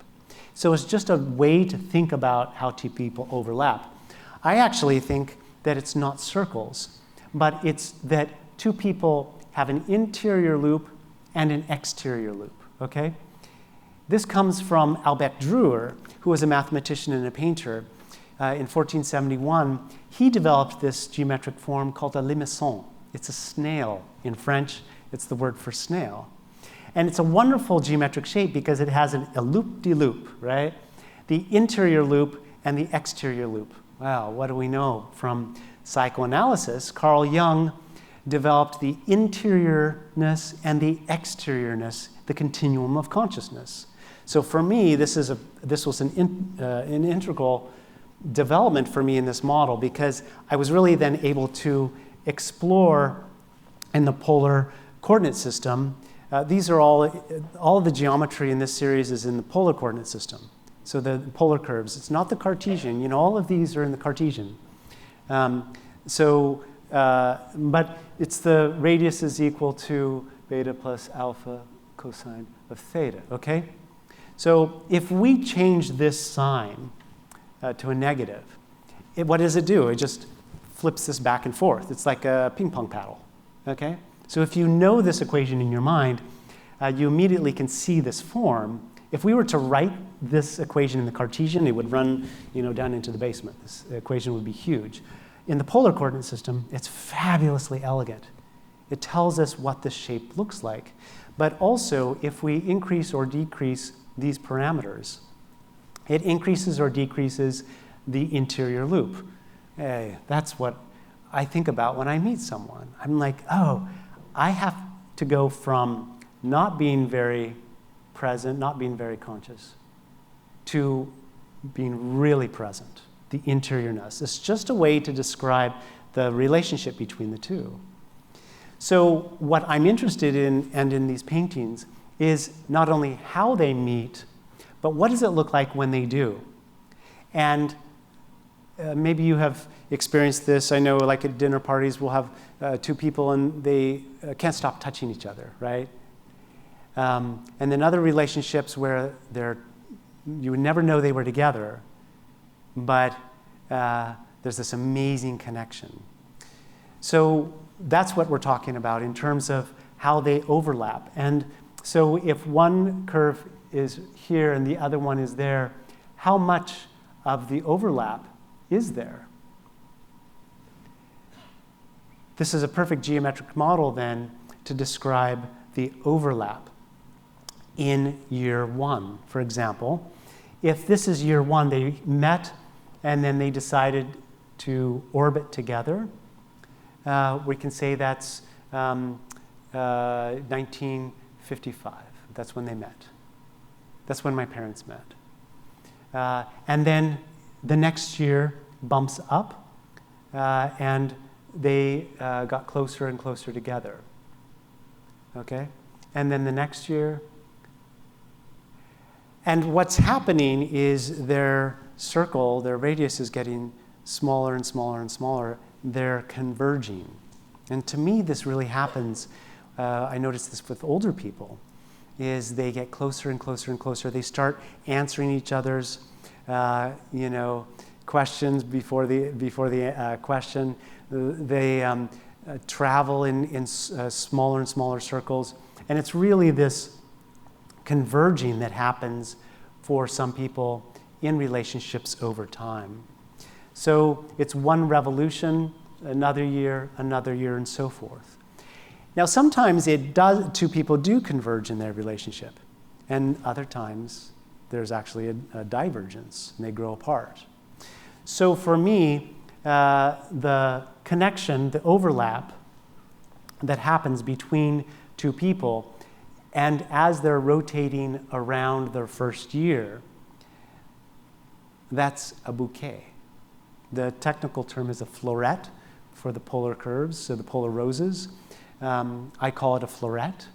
So it's just a way to think about how two people overlap. I actually think that it's not circles, but it's that two people have an interior loop and an exterior loop, okay? This comes from Albert Dürer, who was a mathematician and a painter. In 1471, he developed this geometric form called a limesson. It's a snail. In French, it's the word for snail. And it's a wonderful geometric shape because it has a loop-de-loop, right? The interior loop and the exterior loop. Wow, what do we know from psychoanalysis? Carl Jung developed the interiorness and the exteriorness, the continuum of consciousness. So for me, this was an integral development for me in this model because I was really then able to explore in the polar coordinate system. These are all of the geometry in this series is in the polar coordinate system. So the polar curves, it's not the Cartesian. All of these are in the Cartesian. But it's the radius is equal to beta plus alpha cosine of theta, okay? So if we change this sign to a negative, what does it do? It just flips this back and forth. It's like a ping pong paddle, okay? So if you know this equation in your mind, you immediately can see this form If we were to write this equation in the Cartesian, it would run, down into the basement. This equation would be huge. In the polar coordinate system, it's fabulously elegant. It tells us what the shape looks like. But also, if we increase or decrease these parameters, it increases or decreases the interior loop. Hey, that's what I think about when I meet someone. I'm like, oh, I have to go from not being very present, not being very conscious, to being really present, the interiorness. It's just a way to describe the relationship between the two. So what I'm interested in, and in these paintings, is not only how they meet, but what does it look like when they do? And maybe you have experienced this. I know, like at dinner parties, we'll have two people and they can't stop touching each other, right? And then other relationships where you would never know they were together, but there's this amazing connection. So that's what we're talking about in terms of how they overlap. And so if one curve is here and the other one is there, how much of the overlap is there? This is a perfect geometric model then to describe the overlap in year one. For example, if this is year one, they met and then they decided to orbit together, we can say that's 1955. That's when they met. That's when my parents met. And then the next year bumps up, and they got closer and closer together. Okay? And then the next year. And what's happening is their circle, their radius is getting smaller and smaller and smaller. They're converging. And to me, this really happens. I notice this with older people, is they get closer and closer and closer. They start answering each other's, questions before the question. They travel in smaller and smaller circles. And it's really this converging that happens for some people in relationships over time. So it's one revolution, another year, and so forth. Now, sometimes two people do converge in their relationship, and other times there's actually a divergence, and they grow apart. So for me, the connection, the overlap that happens between two people, and as they're rotating around their first year, that's a bouquet. The technical term is a floret for the polar curves, so the polar roses. I call it a floret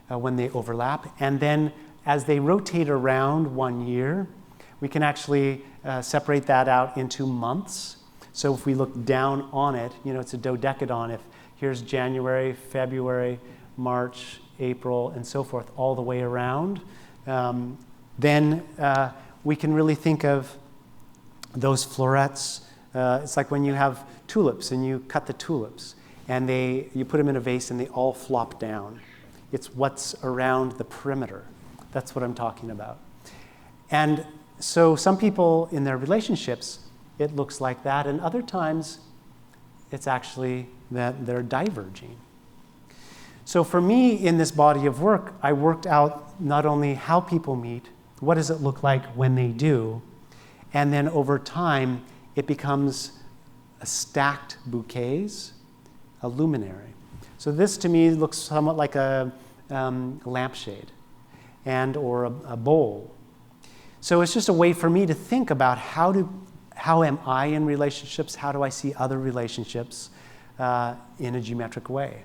when they overlap. And then as they rotate around 1 year, we can actually separate that out into months. So if we look down on it, it's a dodecadon. If here's January, February, March, April, and so forth, all the way around, then we can really think of those florets. It's like when you have tulips and you cut the tulips and you put them in a vase and they all flop down. It's what's around the perimeter. That's what I'm talking about. And so some people in their relationships, it looks like that, and other times it's actually that they're diverging. So for me, in this body of work, I worked out not only how people meet, what does it look like when they do, and then over time, it becomes a stacked bouquets, a luminary. So this to me looks somewhat like a lampshade or a bowl. So it's just a way for me to think about how am I in relationships, how do I see other relationships in a geometric way.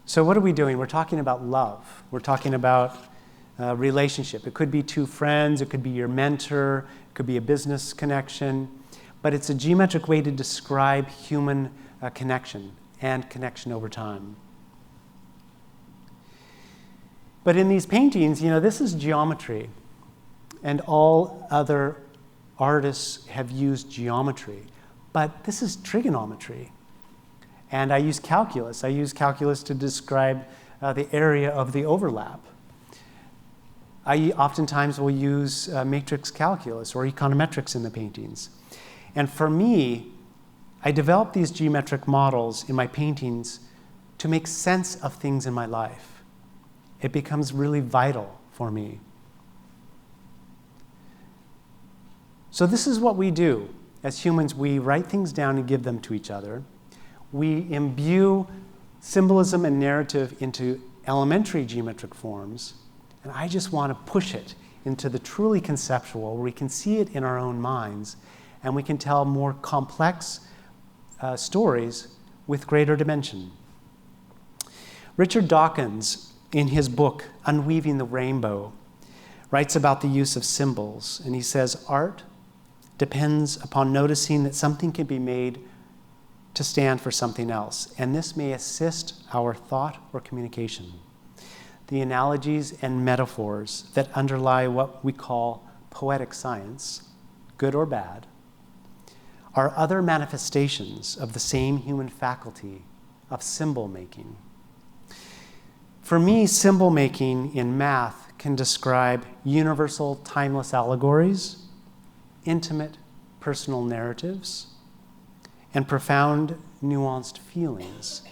So what are we doing? We're talking about love. We're talking about relationship. It could be two friends, it could be your mentor, it could be a business connection, but it's a geometric way to describe human connection and connection over time. But in these paintings, this is geometry, and all other artists have used geometry, but this is trigonometry. And I use calculus. I use calculus to describe the area of the overlap. I oftentimes will use matrix calculus or econometrics in the paintings. And for me, I develop these geometric models in my paintings to make sense of things in my life. It becomes really vital for me. So this is what we do. As humans, we write things down and give them to each other. We imbue symbolism and narrative into elementary geometric forms, and I just want to push it into the truly conceptual, where we can see it in our own minds, and we can tell more complex stories with greater dimension. Richard Dawkins, in his book, Unweaving the Rainbow, writes about the use of symbols, and he says, art depends upon noticing that something can be made to stand for something else, and this may assist our thought or communication. The analogies and metaphors that underlie what we call poetic science, good or bad, are other manifestations of the same human faculty of symbol making. For me, symbol making in math can describe universal, timeless allegories, intimate, personal narratives, and profound, nuanced feelings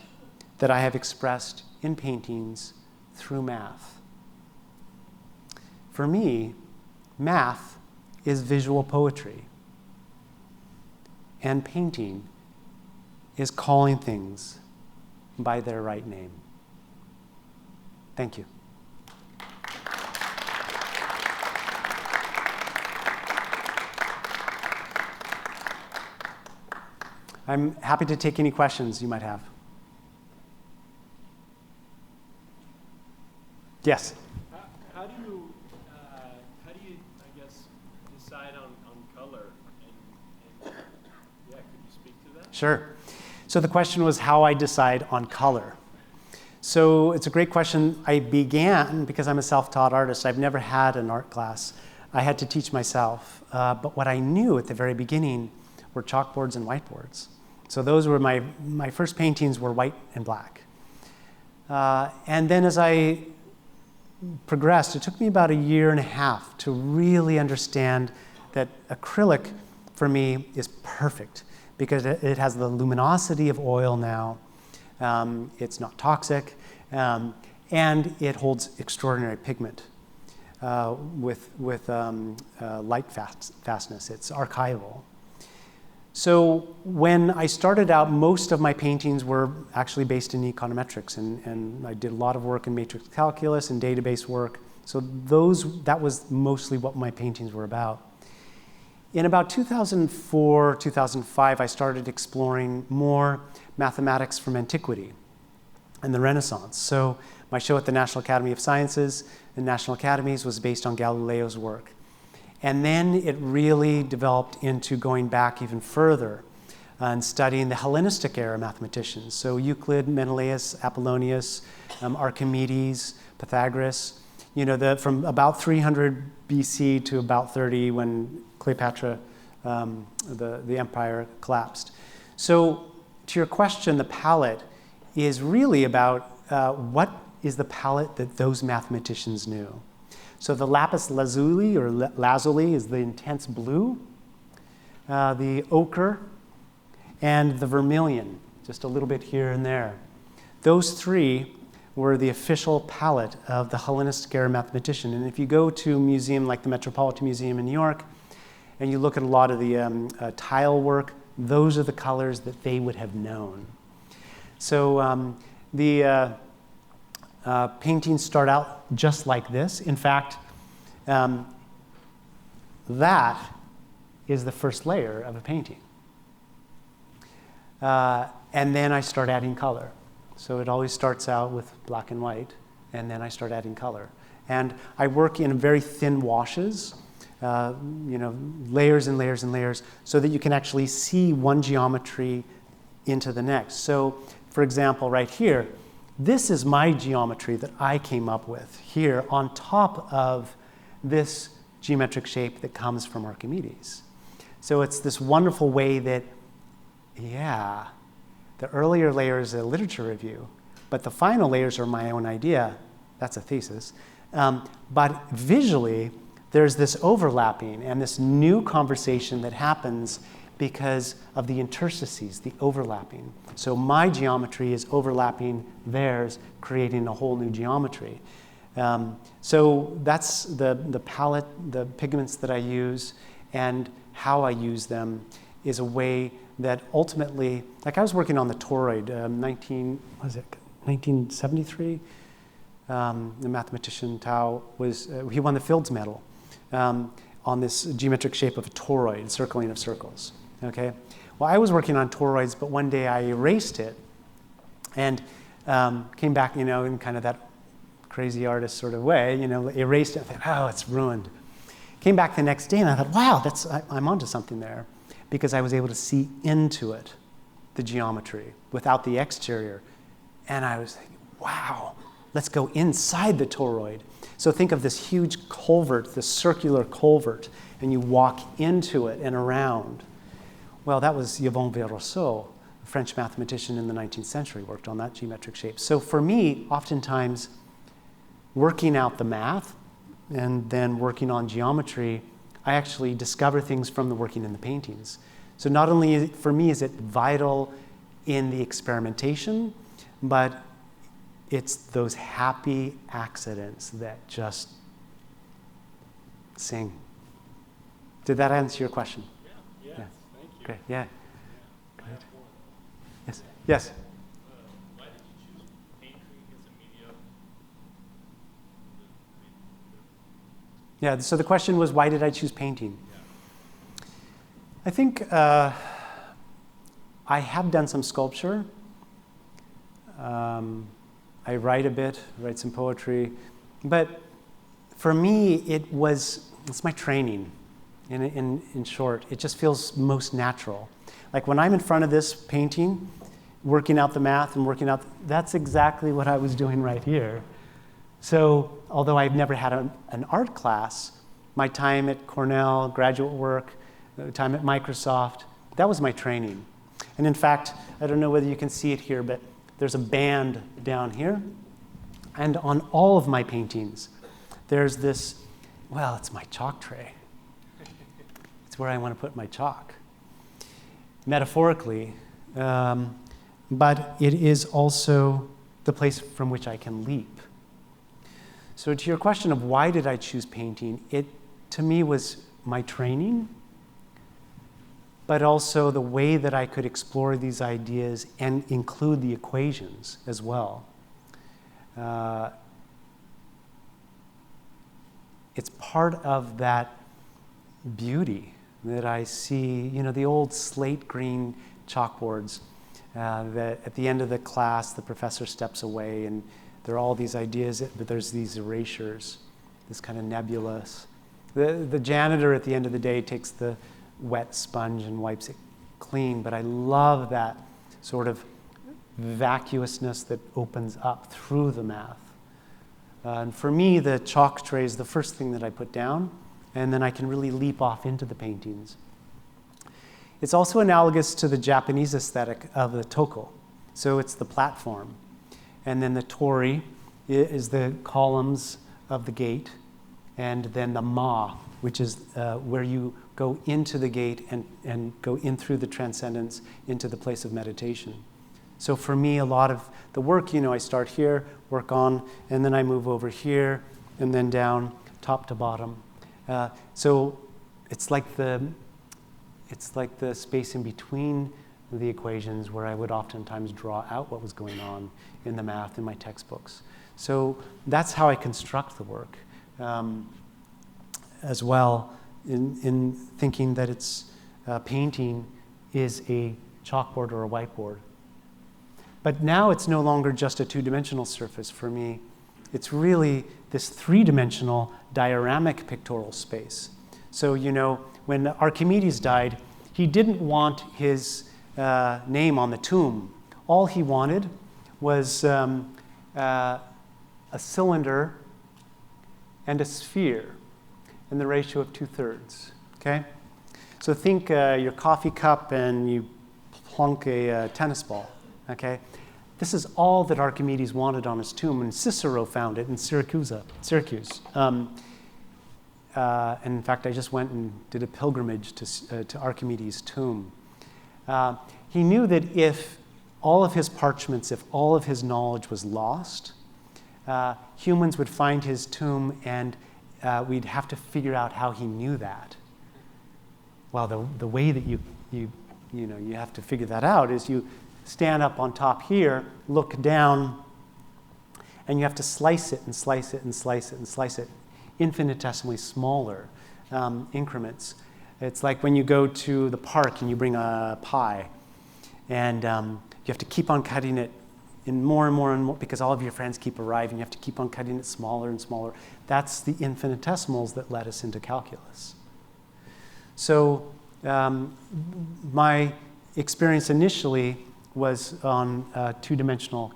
that I have expressed in paintings through math. For me, math is visual poetry, and painting is calling things by their right name. Thank you. I'm happy to take any questions you might have. Yes? How do you, I guess, decide on color? And yeah, could you speak to that? Sure. So the question was how I decide on color. So it's a great question. I began, because I'm a self-taught artist, I've never had an art class. I had to teach myself. But what I knew at the very beginning were chalkboards and whiteboards. So those were my first paintings were white and black. And then as I progressed, it took me about 1.5 years to really understand that acrylic for me is perfect because it has the luminosity of oil now. It's not toxic, and it holds extraordinary pigment with light fastness. It's archival. So when I started out, most of my paintings were actually based in econometrics, and I did a lot of work in matrix calculus and database work. So that was mostly what my paintings were about. In about 2004, 2005, I started exploring more mathematics from antiquity and the Renaissance. So my show at the National Academy of Sciences and National Academies was based on Galileo's work. And then it really developed into going back even further and studying the Hellenistic era mathematicians. So Euclid, Menelaus, Apollonius, Archimedes, Pythagoras, from about 300 BC to about 30 when Cleopatra, the empire collapsed. So to your question, the palette is really about what is the palette that those mathematicians knew. So the lapis lazuli or lazuli is the intense blue, the ochre, and the vermilion, just a little bit here and there. Those three were the official palette of the Hellenistic era mathematician. And if you go to a museum like the Metropolitan Museum in New York, and you look at a lot of the tile work, those are the colors that they would have known. So the paintings start out just like this. In fact, that is the first layer of a painting. And then I start adding color. So it always starts out with black and white, and then I start adding color. And I work in very thin washes, layers and layers and layers, so that you can actually see one geometry into the next. So, for example, right here, this is my geometry that I came up with here on top of this geometric shape that comes from Archimedes. So it's this wonderful way that, The earlier layer is a literature review, but the final layers are my own idea. That's a thesis. But visually, there's this overlapping and this new conversation that happens because of the interstices, the overlapping. So my geometry is overlapping theirs, creating a whole new geometry. So that's the palette, the pigments that I use, and how I use them is a way that ultimately, like I was working on the toroid, 1973. The mathematician Tao he won the Fields Medal on this geometric shape of a toroid, circling of circles. Okay. Well, I was working on toroids, but one day I erased it and came back, in kind of that crazy artist sort of way, erased it. I thought, oh, it's ruined. Came back the next day and I thought, wow, I'm onto something there, because I was able to see into it, the geometry, without the exterior. And I was thinking, wow, let's go inside the toroid. So think of this huge culvert, this circular culvert, and you walk into it and around. Well, that was Yvon Rousseau, a French mathematician in the 19th century, worked on that geometric shape. So for me, oftentimes, working out the math and then working on geometry, I actually discover things from the working in the paintings. So not only for me is it vital in the experimentation, but it's those happy accidents that just sing. Did that answer your question? Yeah. Thank you. Great. Yeah. I have one. Yes. Yes. Why did you choose painting as a medium? Yeah. So the question was, why did I choose painting? Yeah. I think I have done some sculpture. I write a bit, write some poetry, but for me, it's my training. In short, it just feels most natural. Like when I'm in front of this painting, working out the math and that's exactly what I was doing right here. So although I've never had an art class, my time at Cornell, graduate work, time at Microsoft, that was my training. And in fact, I don't know whether you can see it here, but there's a band down here. And on all of my paintings, there's this, it's my chalk tray. It's where I want to put my chalk, metaphorically. But it is also the place from which I can leap. So to your question of why did I choose painting, it to me was my training, but also the way that I could explore these ideas and include the equations as well. It's part of that beauty that I see, the old slate green chalkboards that at the end of the class, the professor steps away and there are all these ideas, but there's these erasures, this kind of nebulous. The janitor at the end of the day takes the wet sponge and wipes it clean, but I love that sort of vacuousness that opens up through the math. And for me, the chalk tray is the first thing that I put down, and then I can really leap off into the paintings. It's also analogous to the Japanese aesthetic of the toko. So it's the platform. And then the tori is the columns of the gate, and then the ma, which is where you go into the gate and go in through the transcendence into the place of meditation. So for me, a lot of the work, I start here, work on, and then I move over here, and then down, top to bottom. So it's like the space in between the equations where I would oftentimes draw out what was going on in the math in my textbooks. So that's how I construct the work as well, in thinking that it's painting is a chalkboard or a whiteboard. But now it's no longer just a two-dimensional surface for me. It's really this three-dimensional dioramic pictorial space. So, when Archimedes died, he didn't want his name on the tomb. All he wanted was a cylinder and a sphere in the ratio of 2/3, okay? So think your coffee cup and you plunk a tennis ball. Okay? This is all that Archimedes wanted on his tomb, and Cicero found it in Syracuse. And in fact, I just went and did a pilgrimage to Archimedes' tomb. He knew that if all of his parchments, if all of his knowledge was lost, humans would find his tomb, and we'd have to figure out how he knew that. Well, the way that you have to figure that out is you stand up on top here, look down, and you have to slice it and slice it and slice it and slice it, infinitesimally smaller increments. It's like when you go to the park and you bring a pie, and you have to keep on cutting it in more and more and more, because all of your friends keep arriving. You have to keep on cutting it smaller and smaller. That's the infinitesimals that led us into calculus. So my experience initially was on two-dimensional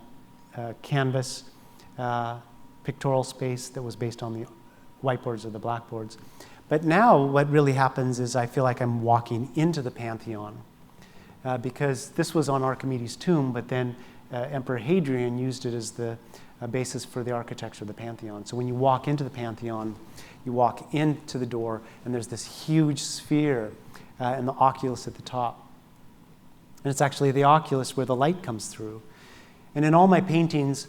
canvas, pictorial space that was based on the whiteboards or the blackboards. But now what really happens is I feel like I'm walking into the Pantheon, because this was on Archimedes' tomb, but then Emperor Hadrian used it as the basis for the architecture of the Pantheon. So when you walk into the Pantheon, you walk into the door, and there's this huge sphere and the oculus at the top. And it's actually the oculus where the light comes through. And in all my paintings,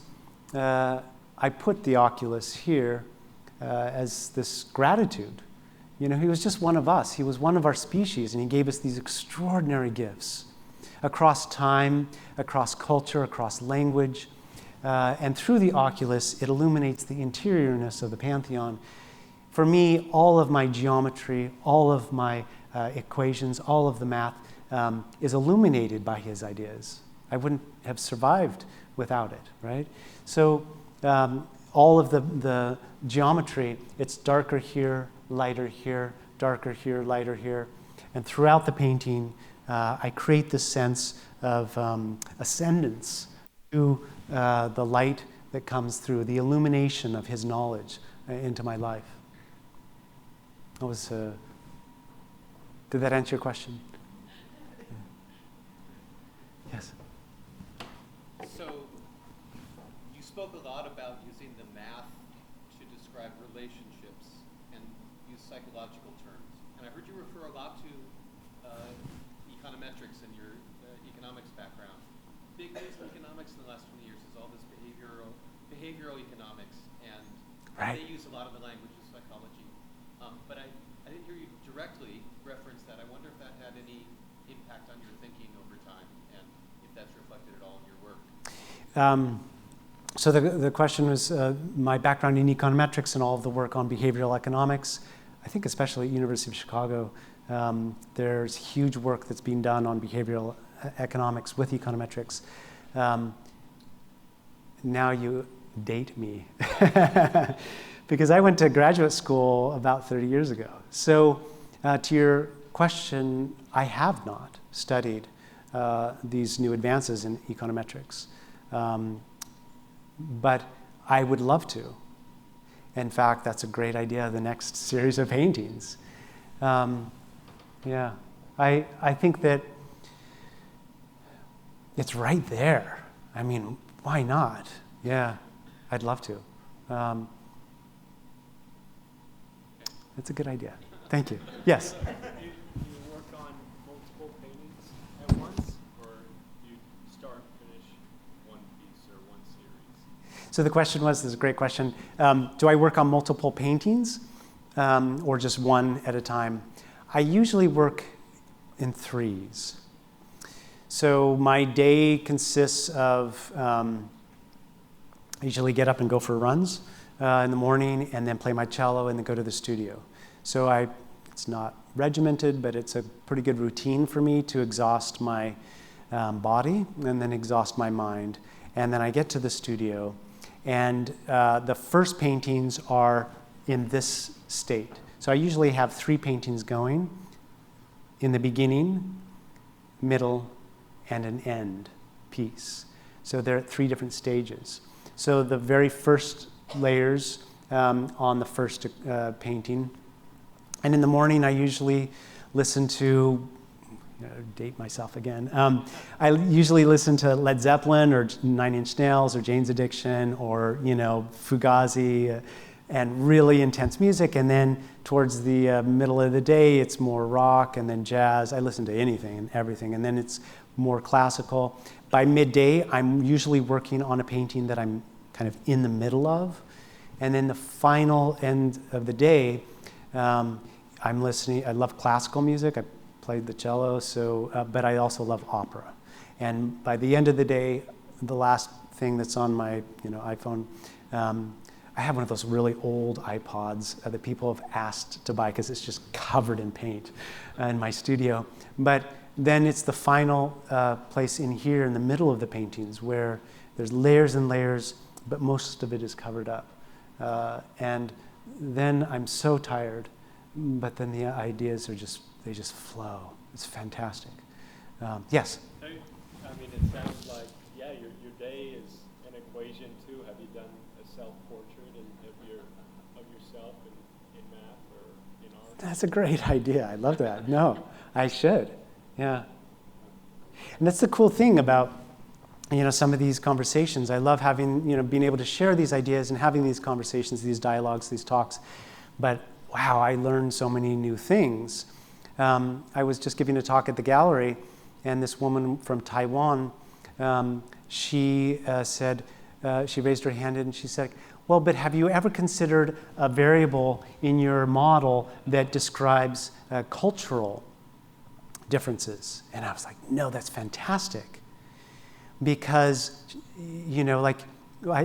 I put the oculus here as this gratitude. You know, he was just one of us. He was one of our species, and he gave us these extraordinary gifts across time, across culture, across language. And through the oculus, it illuminates the interiorness of the Pantheon. For me, all of my geometry, all of my equations, all of the math is illuminated by his ideas. I wouldn't have survived without it, right? So all of the geometry, it's darker here, lighter here, darker here, lighter here. And throughout the painting, I create this sense of ascendance to the light that comes through, the illumination of his knowledge into my life. That was, did that answer your question? Yes. So you spoke a lot about using the math to describe relationships and use psychological terms. And I heard you refer a lot to econometrics in your economics background. Big news in economics in the last 20 years is all this behavioral economics, and right. They use a lot of the language of psychology. But I didn't hear you directly reference that. I wonder if that had any impact on your thinking over time, and if that's reflected at all in your work. So the question was my background in econometrics and all of the work on behavioral economics. I think especially at University of Chicago, there's huge work that's being done on behavioral economics with econometrics. Now you date me. Because I went to graduate school about 30 years ago. So to your question, I have not studied these new advances in econometrics. But I would love to. In fact, that's a great idea, the next series of paintings. Yeah, I think that it's right there. I mean, why not? Yeah, I'd love to. That's a good idea. Thank you. Yes? Do you work on multiple paintings at once, or you start and finish one piece or one series? So the question was, this is a great question, do I work on multiple paintings or just one at a time? I usually work in threes. So my day consists of, I usually get up and go for runs in the morning, and then play my cello, and then go to the studio. So it's not regimented, but it's a pretty good routine for me to exhaust my body and then exhaust my mind. And then I get to the studio, and the first paintings are in this state. So I usually have 3 paintings going in the beginning, middle, and an end piece. So they're at 3 different stages. So the very first layers on the first painting. And in the morning, I usually listen to date myself again. I usually listen to Led Zeppelin or Nine Inch Nails or Jane's Addiction or, Fugazi and really intense music. And then towards the middle of the day, it's more rock and then jazz. I listen to anything and everything. And then it's more classical. By midday, I'm usually working on a painting that I'm kind of in the middle of. And then the final end of the day, I'm listening. I love classical music. I played the cello, but I also love opera. And by the end of the day, the last thing that's on my iPhone, I have one of those really old iPods that people have asked to buy because it's just covered in paint in my studio. But then it's the final place in here in the middle of the paintings where there's layers and layers, but most of it is covered up. And then I'm so tired, but then the ideas they just flow. It's fantastic. Yes? I mean, it sounds like, your day is an equation too. Have you done a self-portrait of yourself in math or in art? That's a great idea. I love that. No, I should. Yeah. And that's the cool thing about some of these conversations. I love having, being able to share these ideas and having these conversations, these dialogues, these talks. But wow, I learned so many new things. I was just giving a talk at the gallery, and this woman from Taiwan, she said, she raised her hand and she said, well, but have you ever considered a variable in your model that describes cultural differences? And I was like, no, that's fantastic. Because, I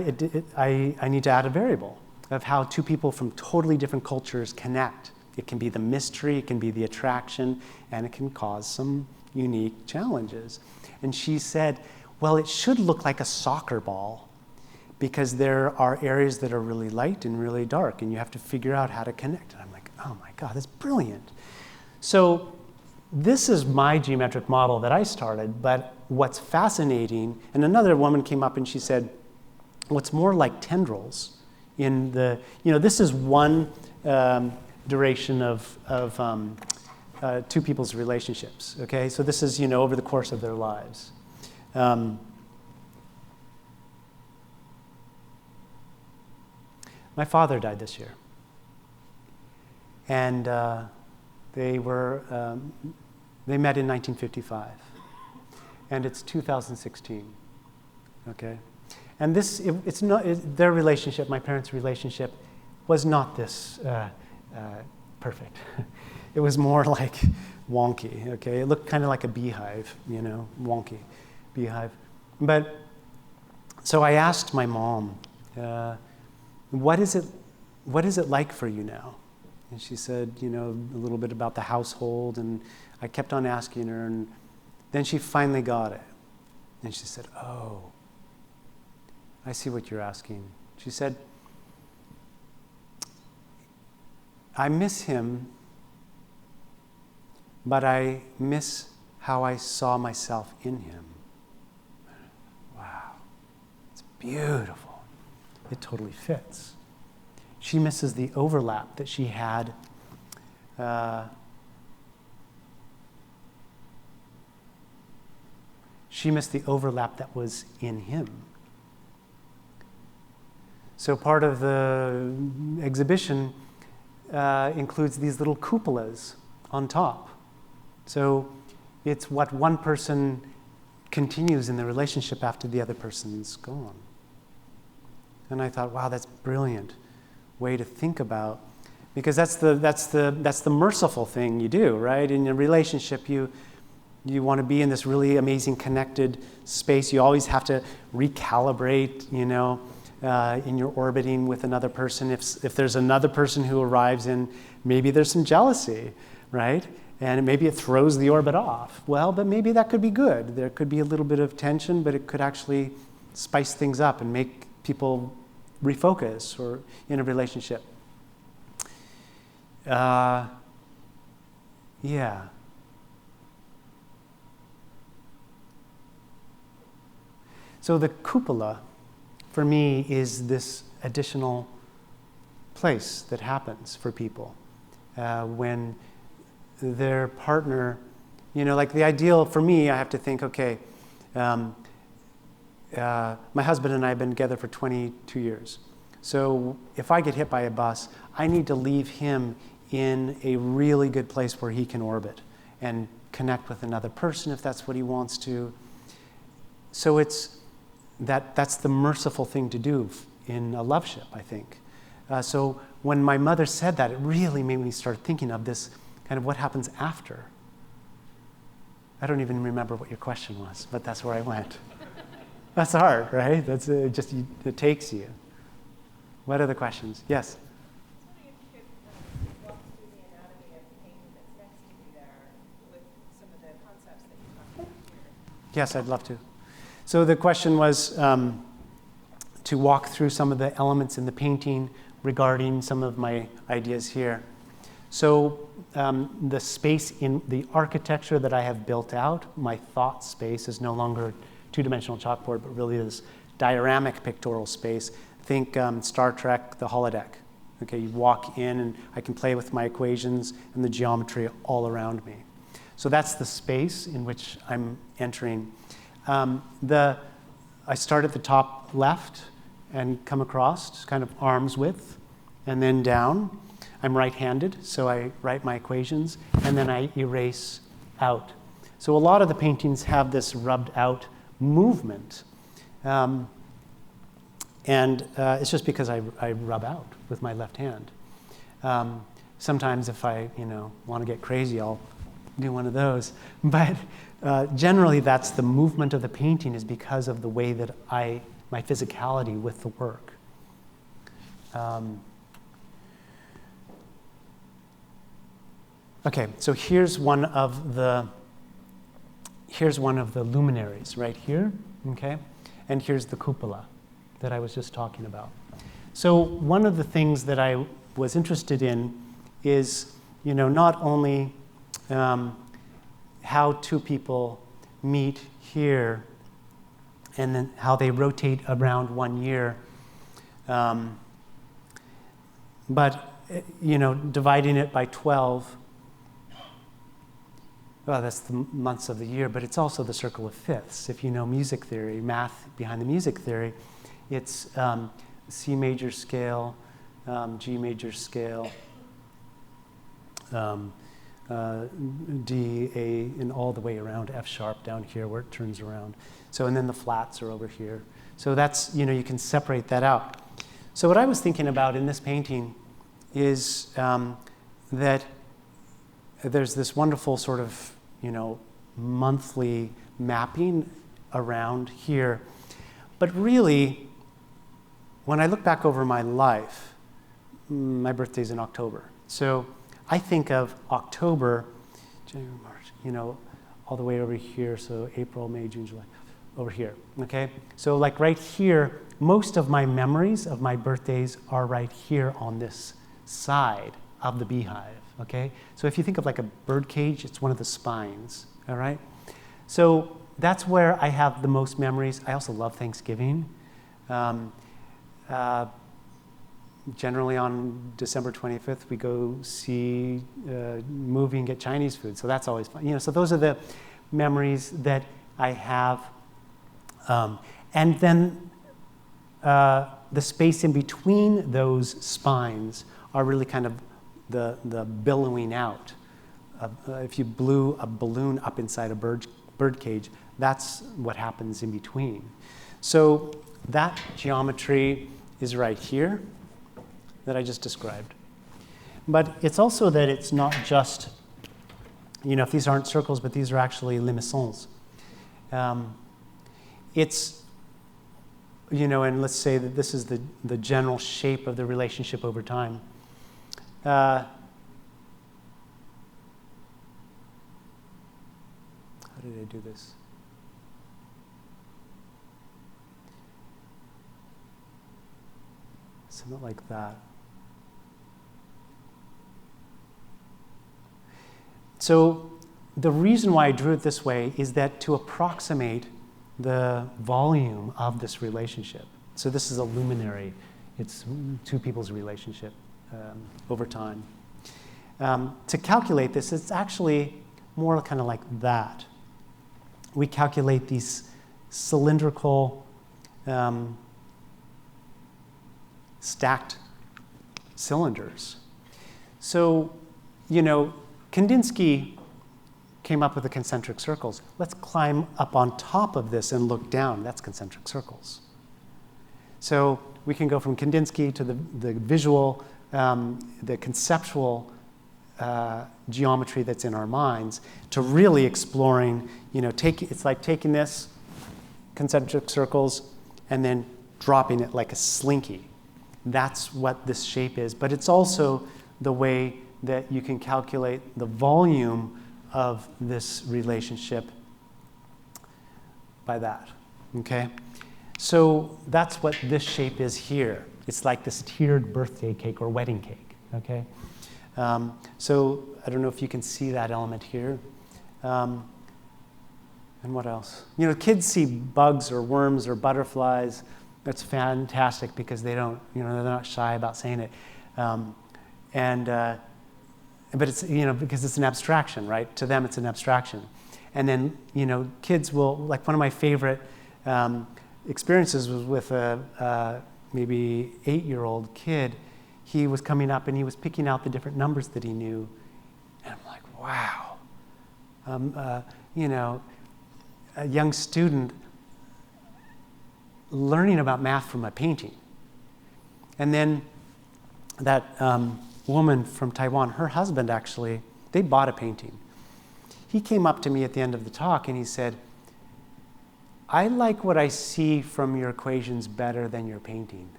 need to add a variable of how two people from totally different cultures connect. It can be the mystery, it can be the attraction, and it can cause some unique challenges. And she said, well, it should look like a soccer ball because there are areas that are really light and really dark, and you have to figure out how to connect. And I'm like, oh my God, that's brilliant. So this is my geometric model that I started, but what's fascinating, and another woman came up and she said, what's more like tendrils in the, this is one duration of two people's relationships, okay? So this is, over the course of their lives. My father died this year. And they met in 1955. And it's 2016, okay? And it's not, their relationship, my parents' relationship, was not this perfect. It was more like wonky, okay? It looked kind of like a beehive, wonky beehive. But, so I asked my mom, what is it like for you now? And she said, a little bit about the household, and I kept on asking her, and then she finally got it. And she said, oh, I see what you're asking. She said, I miss him, but I miss how I saw myself in him. Wow, it's beautiful. It totally fits. She misses the overlap that she had she missed the overlap that was in him. So part of the exhibition includes these little cupolas on top. So it's what one person continues in the relationship after the other person's gone. And I thought, wow, that's brilliant way to think about, because that's the merciful thing you do, right? In a relationship, you want to be in this really amazing connected space. You always have to recalibrate, in your orbiting with another person. If there's another person who arrives in, maybe there's some jealousy, right? And maybe it throws the orbit off. Well, but maybe that could be good. There could be a little bit of tension, but it could actually spice things up and make people refocus or in a relationship. Yeah. So the cupola, for me, is this additional place that happens for people when their partner Like the ideal for me, I have to think, okay, my husband and I have been together for 22 years. So if I get hit by a bus, I need to leave him in a really good place where he can orbit and connect with another person if that's what he wants to. So that's the merciful thing to do in a love ship, I think. So when my mother said that, it really made me start thinking of this kind of what happens after. I don't even remember what your question was, but that's where I went. That's hard, right? That's it takes you. What other questions? Yes? I was wondering if you could walk through the anatomy of the painting that's next to you there with some of the concepts that you talked about here. Yes, I'd love to. So the question was to walk through some of the elements in the painting regarding some of my ideas here. So the space in the architecture that I have built out, my thought space, is no longer two-dimensional chalkboard, but really this dioramic pictorial space. Think Star Trek, the holodeck. Okay, you walk in and I can play with my equations and the geometry all around me. So that's the space in which I'm entering. I start at the top left and come across, kind of arm's width, and then down. I'm right-handed, so I write my equations, and then I erase out. So a lot of the paintings have this rubbed out movement. And it's just because I rub out with my left hand. Sometimes if I want to get crazy, I'll do one of those. But generally, that's the movement of the painting is because of the way that my physicality with the work. Okay, so here's one of the luminaries right here, okay? And here's the cupola that I was just talking about. So one of the things that I was interested in is, not only how two people meet here and then how they rotate around 1 year, but, dividing it by 12, well, that's the months of the year, but it's also the circle of fifths. If you know music theory, math behind the music theory, it's C major scale, G major scale, D, A, and all the way around F sharp down here where it turns around. So, and then the flats are over here. So that's, you can separate that out. So what I was thinking about in this painting is that there's this wonderful sort of, monthly mapping around here. But really, when I look back over my life, my birthday's in October. So I think of October, January, March, all the way over here. So April, May, June, July, over here, okay? So like right here, most of my memories of my birthdays are right here on this side of the beehive, okay? So if you think of like a bird cage, it's one of the spines, all right? So that's where I have the most memories. I also love Thanksgiving. Generally on December 25th, we go see a movie and get Chinese food. So that's always fun. So those are the memories that I have. And then the space in between those spines are really kind of the billowing out. If you blew a balloon up inside a bird cage, that's what happens in between. So that geometry is right here that I just described. But it's also that it's not just, if these aren't circles, but these are actually limicons. It's, and let's say that this is the general shape of the relationship over time. How did I do this? Something like that. So the reason why I drew it this way is that to approximate the volume of this relationship. So this is a luminary. It's two people's relationship over time. To calculate this, it's actually more kind of like that. We calculate these cylindrical stacked cylinders. So, Kandinsky came up with the concentric circles. Let's climb up on top of this and look down. That's concentric circles. So we can go from Kandinsky to the visual, the conceptual geometry that's in our minds, to really exploring, it's like taking this concentric circles and then dropping it like a slinky. That's what this shape is. But it's also the way that you can calculate the volume of this relationship by that, okay? So that's what this shape is here. It's like this tiered birthday cake or wedding cake, okay? So I don't know if you can see that element here. And what else? Kids see bugs or worms or butterflies. That's fantastic because they don't, they're not shy about saying it. But it's, because it's an abstraction, right? To them, it's an abstraction. And then, kids will, like one of my favorite experiences was with a maybe 8-year-old kid. He was coming up and he was picking out the different numbers that he knew. And I'm like, wow. A young student learning about math from a painting. And then that woman from Taiwan, her husband actually, they bought a painting. He came up to me at the end of the talk and he said, I like what I see from your equations better than your painting.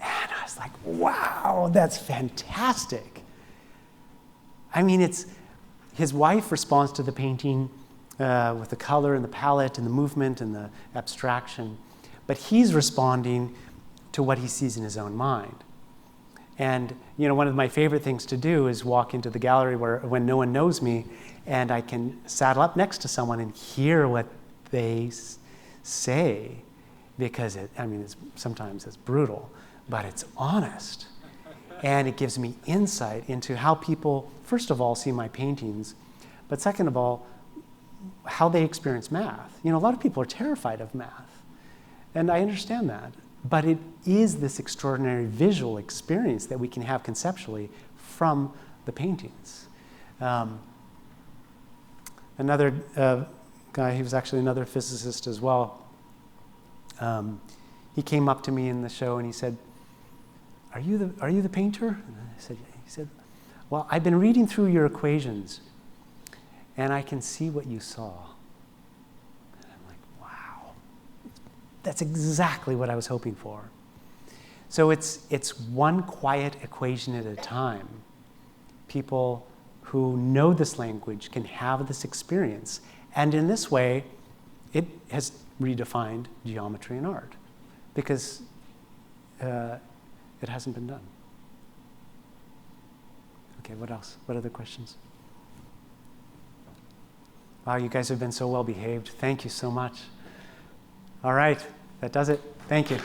And I was like, wow, that's fantastic. I mean, his wife responds to the painting with the color and the palette and the movement and the abstraction, but he's responding to what he sees in his own mind. And one of my favorite things to do is walk into the gallery when no one knows me, and I can saddle up next to someone and hear what they say, because sometimes it's brutal, but it's honest. And it gives me insight into how people, first of all, see my paintings, but second of all, how they experience math. A lot of people are terrified of math, and I understand that. But it is this extraordinary visual experience that we can have conceptually from the paintings. Another guy, he was actually another physicist as well. He came up to me in the show and he said, "Are you the painter?" And I said, yeah. He said, "Well, I've been reading through your equations, and I can see what you saw." And I'm like, wow, that's exactly what I was hoping for. So it's one quiet equation at a time. People who know this language can have this experience. And in this way, it has redefined geometry and art, because it hasn't been done. Okay, what else? What other questions? Wow, you guys have been so well behaved. Thank you so much. All right, that does it. Thank you.